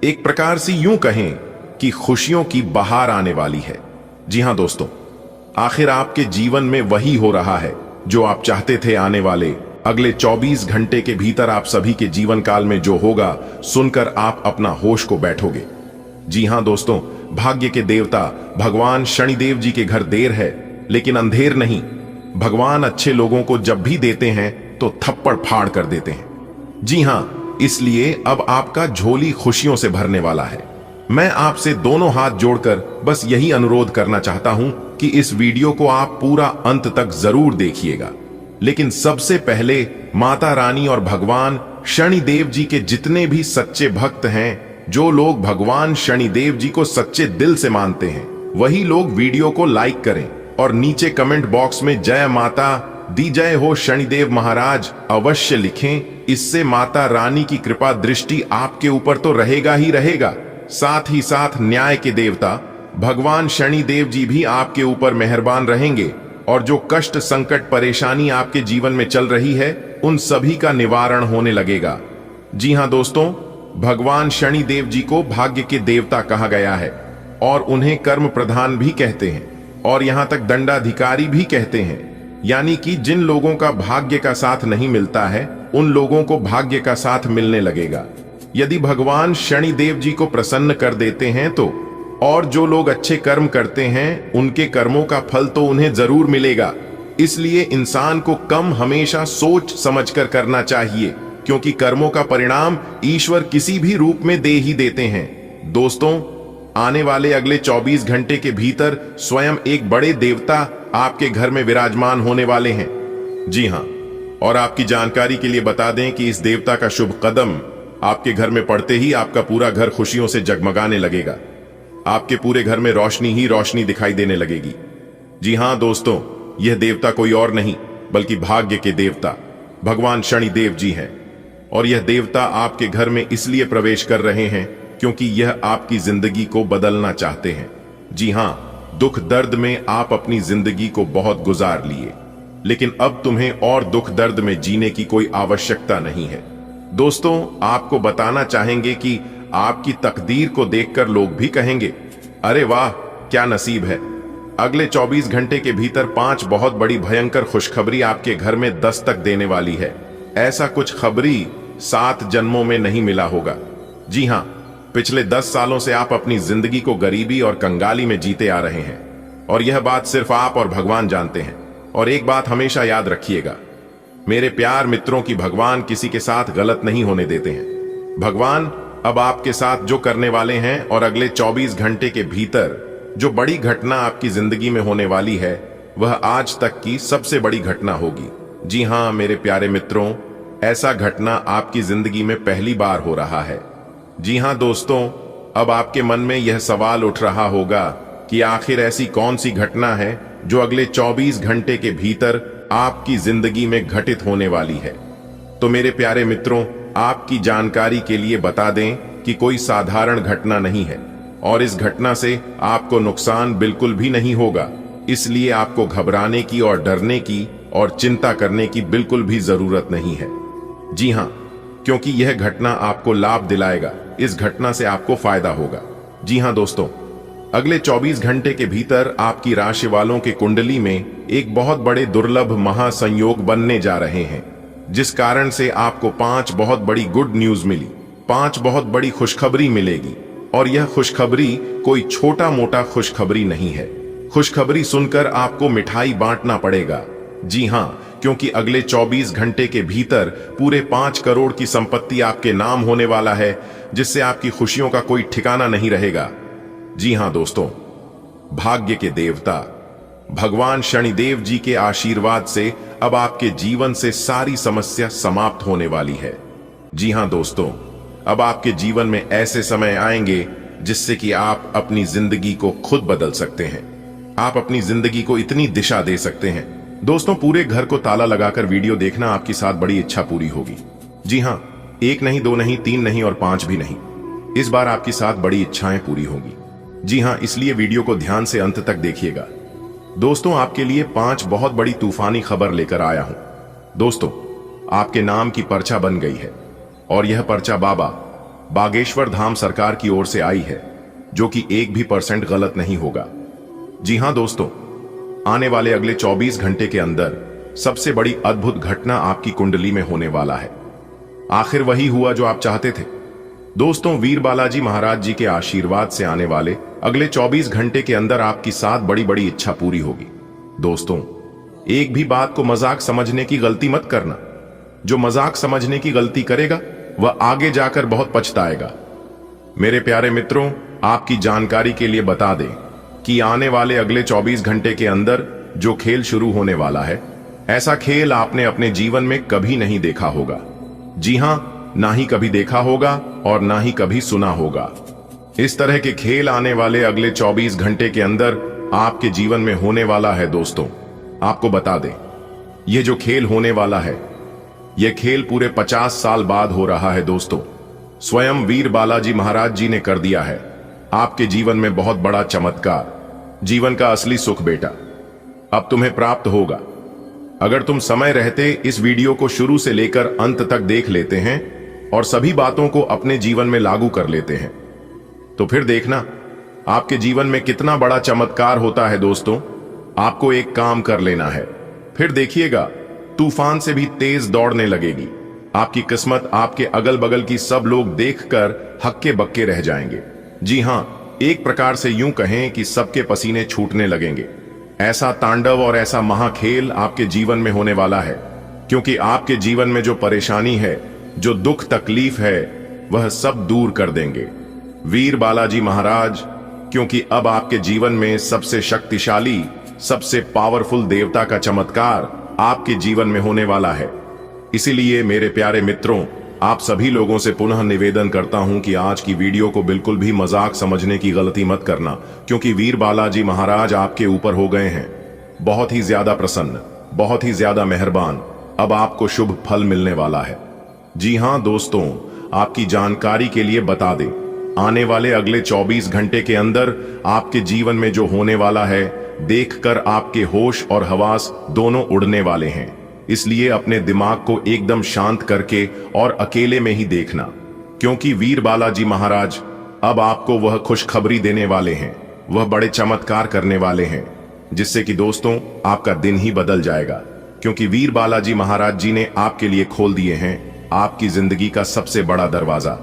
एक प्रकार से यूं कहें कि खुशियों की बहार आने वाली है। जी हां दोस्तों, आखिर आपके जीवन में वही हो रहा है जो आप चाहते थे। आने वाले अगले 24 घंटे के भीतर आप सभी के जीवन काल में जो होगा, सुनकर आप अपना होश को बैठोगे। जी हां दोस्तों, भाग्य के देवता भगवान शनिदेव जी के घर देर है, लेकिन अंधेर नहीं। भगवान अच्छे लोगों को जब भी देते हैं तो थप्पड़ फाड़ कर देते हैं। जी हां, इसलिए अब आपका झोली खुशियों से भरने वाला है। मैं आपसे दोनों हाथ जोड़कर बस यही अनुरोध करना चाहता हूं कि इस वीडियो को आप पूरा अंत तक जरूर देखिएगा। लेकिन सबसे पहले माता रानी और भगवान शनिदेव जी के जितने भी सच्चे भक्त हैं, जो लोग भगवान शनिदेव जी को सच्चे दिल से मानते हैं, वही लोग वीडियो को लाइक करें और नीचे कमेंट बॉक्स में जय माता दी जय हो शनिदेव महाराज अवश्य लिखें। इससे माता रानी की कृपा दृष्टि आपके ऊपर तो रहेगा ही रहेगा, साथ ही साथ न्याय के देवता भगवान शनिदेव जी भी आपके ऊपर मेहरबान रहेंगे और जो कष्ट संकट परेशानी आपके जीवन में चल रही है उन सभी का निवारण होने लगेगा। जी हां दोस्तों, भगवान शनिदेव जी को भाग्य के देवता कहा गया है और उन्हें कर्म प्रधान भी कहते हैं और यहां तक दंडाधिकारी भी कहते हैं। यानी कि जिन लोगों का भाग्य का साथ नहीं मिलता है उन लोगों को भाग्य का साथ मिलने लगेगा यदि भगवान शनिदेव जी को प्रसन्न कर देते हैं तो। और जो लोग अच्छे कर्म करते हैं उनके कर्मों का फल तो उन्हें जरूर मिलेगा। इसलिए इंसान को कम हमेशा सोच समझकर करना चाहिए, क्योंकि कर्मों का परिणाम ईश्वर किसी भी रूप में दे ही देते हैं। दोस्तों, आने वाले अगले 24 घंटे के भीतर स्वयं एक बड़े देवता आपके घर में विराजमान होने वाले हैं। जी हां, और आपकी जानकारी के लिए बता दें कि इस देवता का शुभ कदम आपके घर में पड़ते ही आपका पूरा घर खुशियों से जगमगाने लगेगा। आपके पूरे घर में रोशनी ही रोशनी दिखाई देने लगेगी। जी हां दोस्तों, यह देवता कोई और नहीं बल्कि भाग्य के देवता भगवान शनिदेव जी हैं। और यह देवता आपके घर में इसलिए प्रवेश कर रहे हैं क्योंकि यह आपकी जिंदगी को बदलना चाहते हैं। जी हां, दुख दर्द में आप अपनी जिंदगी को बहुत गुजार लिए, लेकिन अब तुम्हें और दुख दर्द में जीने की कोई आवश्यकता नहीं है। दोस्तों, आपको बताना चाहेंगे कि आपकी तकदीर को देखकर लोग भी कहेंगे, अरे वाह क्या नसीब है। अगले 24 घंटे के भीतर 5 बहुत बड़ी भयंकर खुशखबरी आपके घर में दस्तक देने वाली है। ऐसा कुछ खबरी 7 जन्मों में नहीं मिला होगा। जी हां, पिछले 10 सालों से आप अपनी जिंदगी को गरीबी और कंगाली में जीते आ रहे हैं और यह बात सिर्फ आप और भगवान जानते हैं। और एक बात हमेशा याद रखिएगा मेरे प्यार मित्रों की भगवान किसी के साथ गलत नहीं होने देते हैं। भगवान अब आपके साथ जो करने वाले हैं और अगले 24 घंटे के भीतर जो बड़ी घटना आपकी जिंदगी में होने वाली है वह आज तक की सबसे बड़ी घटना होगी। जी हां मेरे प्यारे मित्रों, ऐसा घटना आपकी जिंदगी में पहली बार हो रहा है। जी हां दोस्तों, अब आपके मन में यह सवाल उठ रहा होगा कि आखिर ऐसी कौन सी घटना है जो अगले 24 घंटे के भीतर आपकी जिंदगी में घटित होने वाली है। तो मेरे प्यारे मित्रों, आपकी जानकारी के लिए बता दें कि कोई साधारण घटना नहीं है और इस घटना से आपको नुकसान बिल्कुल भी नहीं होगा। इसलिए आपको घबराने की और डरने की और चिंता करने की बिल्कुल भी जरूरत नहीं है। जी हां, क्योंकि यह घटना आपको लाभ दिलाएगा। इस घटना से आपको फायदा होगा। जी हां दोस्तों, अगले 24 घंटे के भीतर आपकी राशि वालों के कुंडली में एक बहुत बड़े दुर्लभ महासंयोग बनने जा रहे हैं, जिस कारण से आपको 5 बहुत बड़ी गुड न्यूज मिली, 5 बहुत बड़ी खुशखबरी मिलेगी। और यह खुशखबरी कोई छोटा मोटा खुशखबरी नहीं है। खुशखबरी सुनकर आपको मिठाई बांटना पड़ेगा। जी हां, क्योंकि अगले 24 घंटे के भीतर पूरे 5 करोड़ की संपत्ति आपके नाम होने वाला है, जिससे आपकी खुशियों का कोई ठिकाना नहीं रहेगा। जी हां दोस्तों, भाग्य के देवता भगवान शनिदेव जी के आशीर्वाद से अब आपके जीवन से सारी समस्या समाप्त होने वाली है। जी हां दोस्तों, अब आपके जीवन में ऐसे समय आएंगे जिससे कि आप अपनी जिंदगी को खुद बदल सकते हैं। आप अपनी जिंदगी को इतनी दिशा दे सकते हैं। दोस्तों, पूरे घर को ताला लगाकर वीडियो देखना आपकी साथ बड़ी इच्छा पूरी होगी। जी हां, 1 नहीं, 2 नहीं, 3 नहीं और 5 भी नहीं, इस बार आपकी साथ बड़ी इच्छाएं पूरी होगी। जी हां, इसलिए वीडियो को ध्यान से अंत तक देखिएगा। दोस्तों, आपके लिए 5 बहुत बड़ी तूफानी खबर लेकर आया हूं। दोस्तों, आपके नाम की पर्चा बन गई है और यह पर्चा बाबा बागेश्वर धाम सरकार की ओर से आई है, जो कि 1 भी % गलत नहीं होगा। जी हां दोस्तों, आने वाले अगले 24 घंटे के अंदर सबसे बड़ी अद्भुत घटना आपकी कुंडली में होने वाला है। आखिर वही हुआ जो आप चाहते थे। दोस्तों, वीर बालाजी महाराज जी के आशीर्वाद से आने वाले अगले 24 घंटे के अंदर आपकी 7 बड़ी बड़ी इच्छा पूरी होगी। दोस्तों, एक भी बात को मजाक समझने की गलती मत करना। जो मजाक समझने की गलती करेगा वह आगे जाकर बहुत पछताएगा। मेरे प्यारे मित्रों, आपकी जानकारी के लिए बता दें कि आने वाले अगले 24 घंटे के अंदर जो खेल शुरू होने वाला है, ऐसा खेल आपने अपने जीवन में कभी नहीं देखा होगा। जी हां, ना ही कभी देखा होगा और ना ही कभी सुना होगा। इस तरह के खेल आने वाले अगले 24 घंटे के अंदर आपके जीवन में होने वाला है। दोस्तों, आपको बता दें, यह जो खेल होने वाला है, यह खेल पूरे 50 साल बाद हो रहा है। दोस्तों, स्वयं वीर बालाजी महाराज जी ने कर दिया है आपके जीवन में बहुत बड़ा चमत्कार। जीवन का असली सुख बेटा अब तुम्हें प्राप्त होगा अगर तुम समय रहते इस वीडियो को शुरू से लेकर अंत तक देख लेते हैं और सभी बातों को अपने जीवन में लागू कर लेते हैं। तो फिर देखना आपके जीवन में कितना बड़ा चमत्कार होता है। दोस्तों, आपको एक काम कर लेना है, फिर देखिएगा तूफान से भी तेज दौड़ने लगेगी। आपकी किस्मत आपके अगल बगल की सब लोग देखकर हक्के बक्के रह जाएंगे। जी हां, एक प्रकार से यूं कहें कि सबके पसीने छूटने लगेंगे। ऐसा तांडव और ऐसा महाखेल आपके जीवन में होने वाला है, क्योंकि आपके जीवन में जो परेशानी है, जो दुख तकलीफ है, वह सब दूर कर देंगे वीर बालाजी महाराज। क्योंकि अब आपके जीवन में सबसे शक्तिशाली, सबसे पावरफुल देवता का चमत्कार आपके जीवन में होने वाला है। इसीलिए मेरे प्यारे मित्रों, आप सभी लोगों से पुनः निवेदन करता हूं कि आज की वीडियो को बिल्कुल भी मजाक समझने की गलती मत करना, क्योंकि वीर बालाजी महाराज आपके ऊपर हो गए हैं बहुत ही ज्यादा प्रसन्न, बहुत ही ज्यादा मेहरबान। अब आपको शुभ फल मिलने वाला है। जी हां दोस्तों, आपकी जानकारी के लिए बता दें, आने वाले अगले 24 घंटे के अंदर आपके जीवन में जो होने वाला है, देखकर आपके होश और हवास दोनों उड़ने वाले हैं। इसलिए अपने दिमाग को एकदम शांत करके और अकेले में ही देखना, क्योंकि वीर बालाजी महाराज अब आपको वह खुशखबरी देने वाले हैं, वह बड़े चमत्कार करने वाले हैं, जिससे कि दोस्तों आपका दिन ही बदल जाएगा। क्योंकि वीर बालाजी महाराज जी ने आपके लिए खोल दिए हैं आपकी जिंदगी का सबसे बड़ा दरवाजा।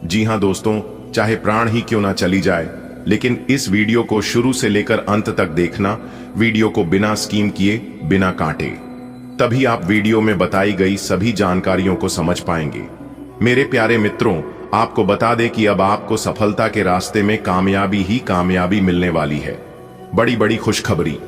जी हां दोस्तों, चाहे प्राण ही क्यों ना चली जाए, लेकिन इस वीडियो को शुरू से लेकर अंत तक देखना, वीडियो को बिना स्कीम किए, बिना काटे, तभी आप वीडियो में बताई गई सभी जानकारियों को समझ पाएंगे। मेरे प्यारे मित्रों, आपको बता दें कि अब आपको सफलता के रास्ते में कामयाबी ही कामयाबी मिलने वाली है। बड़ी बड़ी खुशखबरी,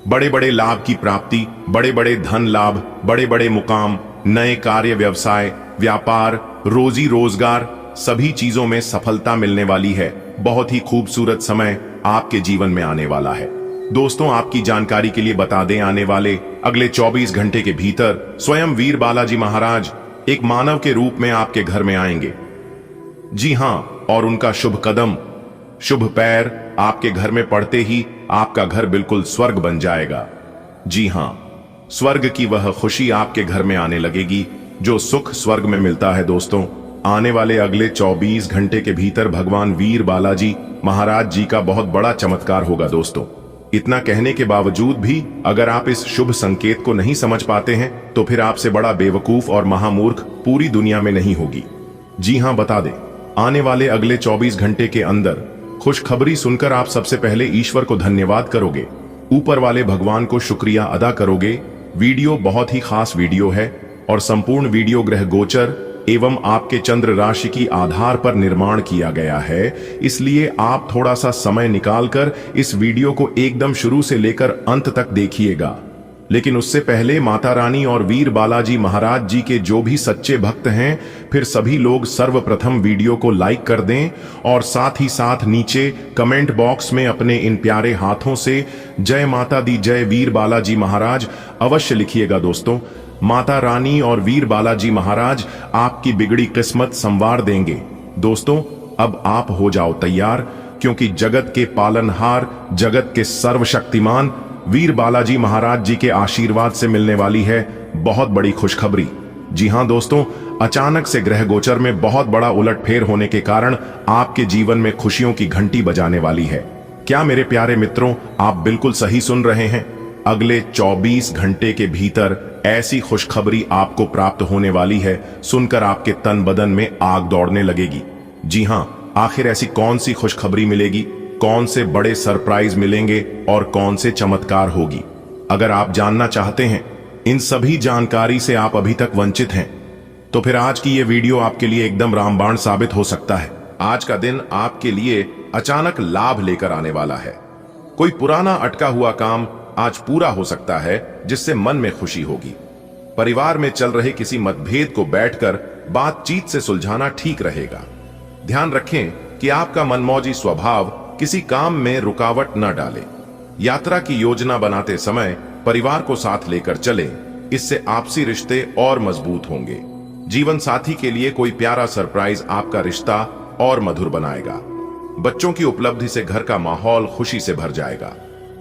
बड़े बड़े लाभ की प्राप्ति, बड़े बड़े धन लाभ, बड़े बड़े मुकाम, नए कार्य, व्यवसाय, व्यापार, रोजी रोजगार, सभी चीजों में सफलता मिलने वाली है। बहुत ही खूबसूरत समय आपके जीवन में आने वाला है। दोस्तों, आपकी जानकारी के लिए बता दें, आने वाले अगले 24 घंटे के भीतर स्वयं वीर बालाजी महाराज एक मानव के रूप में आपके घर में आएंगे। जी हां, और उनका शुभ कदम, शुभ पैर आपके घर में पड़ते ही आपका घर बिल्कुल स्वर्ग बन जाएगा। जी हां, स्वर्ग की वह खुशी आपके घर में आने लगेगी जो सुख स्वर्ग में मिलता है। दोस्तों, आने वाले अगले 24 घंटे के भीतर भगवान वीर बालाजी महाराज जी का बहुत बड़ा चमत्कार होगा। दोस्तों, इतना कहने के बावजूद भी अगर आप इस शुभ संकेत को नहीं समझ पाते हैं, तो फिर आपसे बड़ा बेवकूफ और महामूर्ख पूरी दुनिया में नहीं होगी। जी हां, बता दें, आने वाले अगले 24 घंटे के अंदर खुशखबरी सुनकर आप सबसे पहले ईश्वर को धन्यवाद करोगे, ऊपर वाले भगवान को शुक्रिया अदा करोगे। वीडियो बहुत ही खास वीडियो है और संपूर्ण वीडियो ग्रह गोचर एवं आपके चंद्र राशि की आधार पर निर्माण किया गया है। इसलिए आप थोड़ा सा समय निकालकर इस वीडियो को एकदम शुरू से लेकर अंत तक देखिएगा। लेकिन उससे पहले माता रानी और वीर बालाजी महाराज जी के जो भी सच्चे भक्त हैं, फिर सभी लोग सर्वप्रथम वीडियो को लाइक कर दें और साथ ही साथ नीचे कमेंट बॉक्स में अपने इन प्यारे हाथों से जय माता दी, जय वीर बालाजी महाराज अवश्य लिखिएगा। दोस्तों, माता रानी और वीर बालाजी महाराज आपकी बिगड़ी किस्मत संवार देंगे। दोस्तों, अब आप हो जाओ तैयार, क्योंकि जगत के पालनहार, जगत के सर्वशक्तिमान वीर बालाजी महाराज जी के आशीर्वाद से मिलने वाली है बहुत बड़ी खुशखबरी। जी हां दोस्तों, अचानक से ग्रह गोचर में बहुत बड़ा उलटफेर होने के कारण आपके जीवन में खुशियों की घंटी बजाने वाली है। क्या मेरे प्यारे मित्रों, आप बिल्कुल सही सुन रहे हैं? अगले 24 घंटे के भीतर ऐसी खुशखबरी आपको प्राप्त होने वाली है, सुनकर आपके तन बदन में आग दौड़ने लगेगी। जी हां, आखिर ऐसी कौन सी खुशखबरी मिलेगी, कौन से बड़े सरप्राइज मिलेंगे और कौन से चमत्कार होगी? अगर आप जानना चाहते हैं, इन सभी जानकारी से आप अभी तक वंचित हैं, तो फिर आज की ये वीडियो आपके लिए एकदम रामबाण साबित हो सकता है। आज का दिन आपके लिए अचानक लाभ लेकर आने वाला है। कोई पुराना अटका हुआ काम आज पूरा हो सकता है, जिससे मन में खुशी होगी। परिवार में चल रहे किसी मतभेद को बैठकर बातचीत से सुलझाना ठीक रहेगा। ध्यान रखें कि आपका मनमौजी स्वभाव किसी काम में रुकावट न डाले। यात्रा की योजना बनाते समय परिवार को साथ लेकर चलें, इससे आपसी रिश्ते और मजबूत होंगे। जीवन साथी के लिए कोई प्यारा सरप्राइज आपका रिश्ता और मधुर बनाएगा। बच्चों की उपलब्धि से घर का माहौल खुशी से भर जाएगा।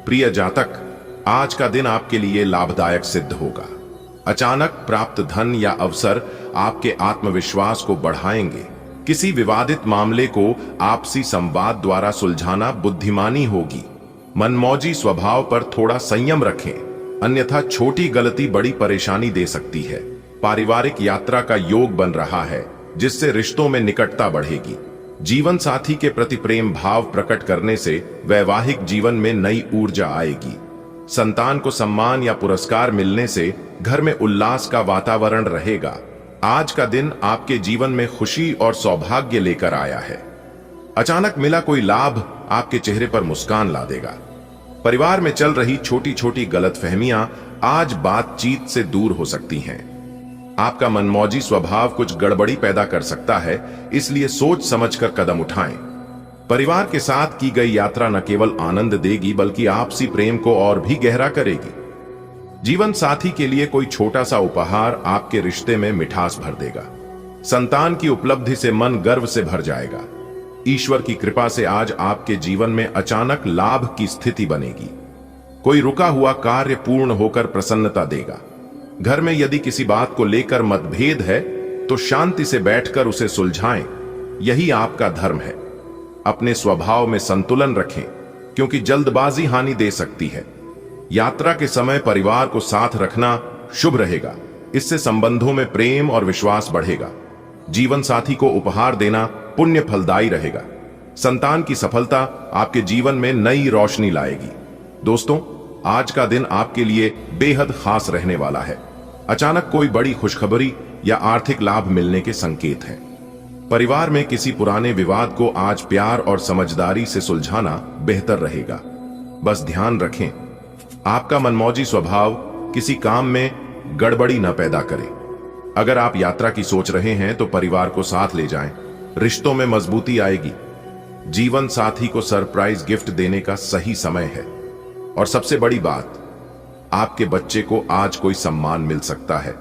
प्रिय जातक, आज का दिन आपके लिए लाभदायक सिद्ध होगा। अचानक प्राप्त धन या अवसर आपके आत्मविश्वास को बढ़ाएंगे। किसी विवादित मामले को आपसी संवाद द्वारा सुलझाना बुद्धिमानी होगी। मनमौजी स्वभाव पर थोड़ा संयम रखें, अन्यथा छोटी गलती बड़ी परेशानी दे सकती है। पारिवारिक यात्रा का योग बन रहा है, जिससे रिश्तों में निकटता बढ़ेगी। जीवन साथी के प्रति प्रेम भाव प्रकट करने से वैवाहिक जीवन में नई ऊर्जा आएगी। संतान को सम्मान या पुरस्कार मिलने से घर में उल्लास का वातावरण रहेगा। आज का दिन आपके जीवन में खुशी और सौभाग्य लेकर आया है। अचानक मिला कोई लाभ आपके चेहरे पर मुस्कान ला देगा। परिवार में चल रही छोटी छोटी गलतफहमियां आज बातचीत से दूर हो सकती हैं। आपका मनमौजी स्वभाव कुछ गड़बड़ी पैदा कर सकता है, इसलिए सोच समझकर कदम उठाएं। परिवार के साथ की गई यात्रा न केवल आनंद देगी, बल्कि आपसी प्रेम को और भी गहरा करेगी। जीवन साथी के लिए कोई छोटा सा उपहार आपके रिश्ते में मिठास भर देगा। संतान की उपलब्धि से मन गर्व से भर जाएगा। ईश्वर की कृपा से आज आपके जीवन में अचानक लाभ की स्थिति बनेगी। कोई रुका हुआ कार्य पूर्ण होकर प्रसन्नता देगा। घर में यदि किसी बात को लेकर मतभेद है, तो शांति से बैठकर उसे सुलझाएं। यही आपका धर्म है। अपने स्वभाव में संतुलन रखें, क्योंकि जल्दबाजी हानि दे सकती है। यात्रा के समय परिवार को साथ रखना शुभ रहेगा। इससे संबंधों में प्रेम और विश्वास बढ़ेगा। जीवन साथी को उपहार देना पुण्य फलदायी रहेगा। संतान की सफलता आपके जीवन में नई रोशनी लाएगी। दोस्तों, आज का दिन आपके लिए बेहद खास रहने वाला है। अचानक कोई बड़ी खुशखबरी या आर्थिक लाभ मिलने के संकेत हैं। परिवार में किसी पुराने विवाद को आज प्यार और समझदारी से सुलझाना बेहतर रहेगा। बस ध्यान रखें, आपका मनमौजी स्वभाव किसी काम में गड़बड़ी न पैदा करे। अगर आप यात्रा की सोच रहे हैं तो परिवार को साथ ले जाएं। रिश्तों में मजबूती आएगी। जीवन साथी को सरप्राइज गिफ्ट देने का सही समय है। और सबसे बड़ी बात, आपके बच्चे को आज कोई सम्मान मिल सकता है,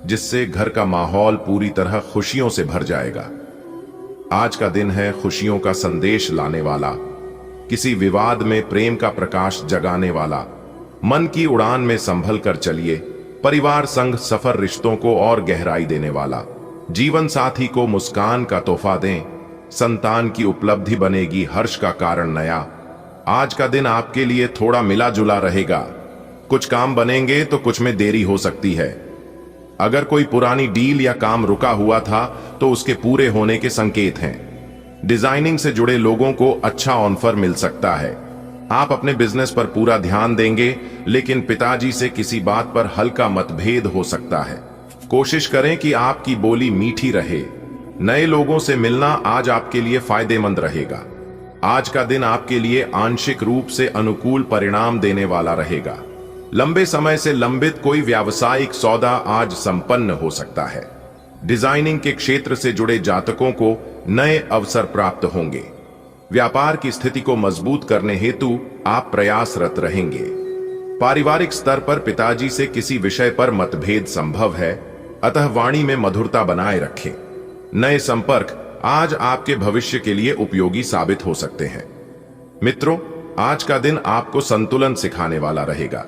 जिससे घर का माहौल पूरी तरह खुशियों से भर जाएगा। आज का दिन है खुशियों का संदेश लाने वाला, किसी विवाद में प्रेम का प्रकाश जगाने वाला। मन की उड़ान में संभल कर चलिए। परिवार संग सफर रिश्तों को और गहराई देने वाला। जीवन साथी को मुस्कान का तोहफा दें। संतान की उपलब्धि बनेगी हर्ष का कारण नया। आज का दिन आपके लिए थोड़ा मिला जुला रहेगा। कुछ काम बनेंगे तो कुछ में देरी हो सकती है। अगर कोई पुरानी डील या काम रुका हुआ था तो उसके पूरे होने के संकेत हैं। डिजाइनिंग से जुड़े लोगों को अच्छा ऑफर मिल सकता है। आप अपने बिजनेस पर पूरा ध्यान देंगे, लेकिन पिताजी से किसी बात पर हल्का मतभेद हो सकता है। कोशिश करें कि आपकी बोली मीठी रहे। नए लोगों से मिलना आज आपके लिए फायदेमंद रहेगा। आज का दिन आपके लिए आंशिक रूप से अनुकूल परिणाम देने वाला रहेगा। लंबे समय से लंबित कोई व्यावसायिक सौदा आज संपन्न हो सकता है। डिजाइनिंग के क्षेत्र से जुड़े जातकों को नए अवसर प्राप्त होंगे। व्यापार की स्थिति को मजबूत करने हेतु आप प्रयासरत रहेंगे। पारिवारिक स्तर पर पिताजी से किसी विषय पर मतभेद संभव है, अतः वाणी में मधुरता बनाए रखें। नए संपर्क आज आपके भविष्य के लिए उपयोगी साबित हो सकते हैं। मित्रों, आज का दिन आपको संतुलन सिखाने वाला रहेगा।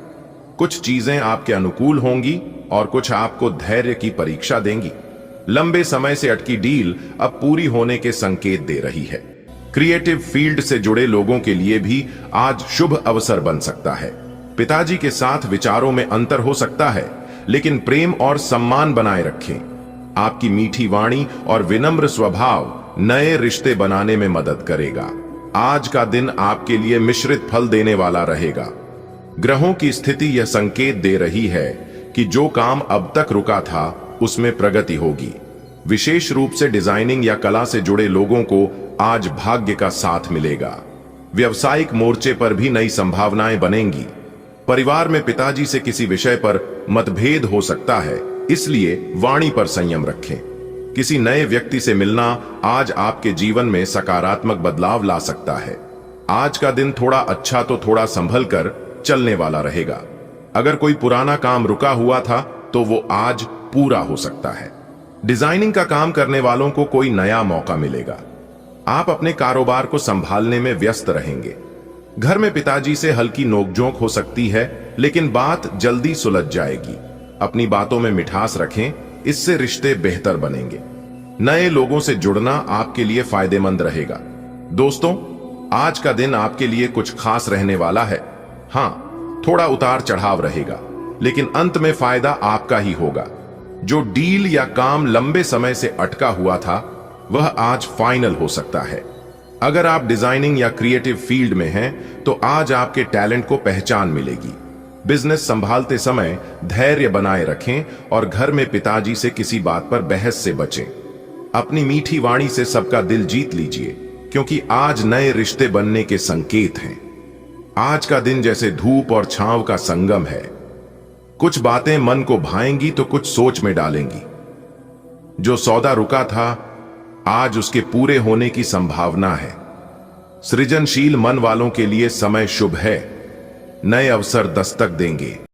कुछ चीजें आपके अनुकूल होंगी और कुछ आपको धैर्य की परीक्षा देंगी। लंबे समय से अटकी डील अब पूरी होने के संकेत दे रही है। क्रिएटिव फील्ड से जुड़े लोगों के लिए भी आज शुभ अवसर बन सकता है। पिताजी के साथ विचारों में अंतर हो सकता है, लेकिन प्रेम और सम्मान बनाए रखें। आपकी मीठी वाणी और विनम्र स्वभाव नए रिश्ते बनाने में मदद करेगा। आज का दिन आपके लिए मिश्रित फल देने वाला रहेगा। ग्रहों की स्थिति यह संकेत दे रही है कि जो काम अब तक रुका था उसमें प्रगति होगी। विशेष रूप से डिजाइनिंग या कला से जुड़े लोगों को आज भाग्य का साथ मिलेगा। व्यवसायिक मोर्चे पर भी नई संभावनाएं बनेंगी। परिवार में पिताजी से किसी विषय पर मतभेद हो सकता है, इसलिए वाणी पर संयम रखें। किसी नए व्यक्ति से मिलना आज आपके जीवन में सकारात्मक बदलाव ला सकता है। आज का दिन थोड़ा अच्छा तो थोड़ा संभल कर चलने वाला रहेगा। अगर कोई पुराना काम रुका हुआ था तो वो आज पूरा हो सकता है। डिजाइनिंग का काम करने वालों को कोई नया मौका मिलेगा। आप अपने कारोबार को संभालने में व्यस्त रहेंगे। घर में पिताजी से हल्की नोकझोंक हो सकती है, लेकिन बात जल्दी सुलझ जाएगी। अपनी बातों में मिठास रखें, इससे रिश्ते बेहतर बनेंगे। नए लोगों से जुड़ना आपके लिए फायदेमंद रहेगा। दोस्तों, आज का दिन आपके लिए कुछ खास रहने वाला है। हाँ, थोड़ा उतार चढ़ाव रहेगा, लेकिन अंत में फायदा आपका ही होगा। जो डील या काम लंबे समय से अटका हुआ था, वह आज फाइनल हो सकता है। अगर आप डिजाइनिंग या क्रिएटिव फील्ड में हैं, तो आज आपके टैलेंट को पहचान मिलेगी। बिजनेस संभालते समय धैर्य बनाए रखें और घर में पिताजी से किसी बात पर बहस से बचें। अपनी मीठी वाणी से सबका दिल जीत लीजिए, क्योंकि आज नए रिश्ते बनने के संकेत हैं। आज का दिन जैसे धूप और छांव का संगम है। कुछ बातें मन को भाएंगी तो कुछ सोच में डालेंगी। जो सौदा रुका था, आज उसके पूरे होने की संभावना है। सृजनशील मन वालों के लिए समय शुभ है। नए अवसर दस्तक देंगे।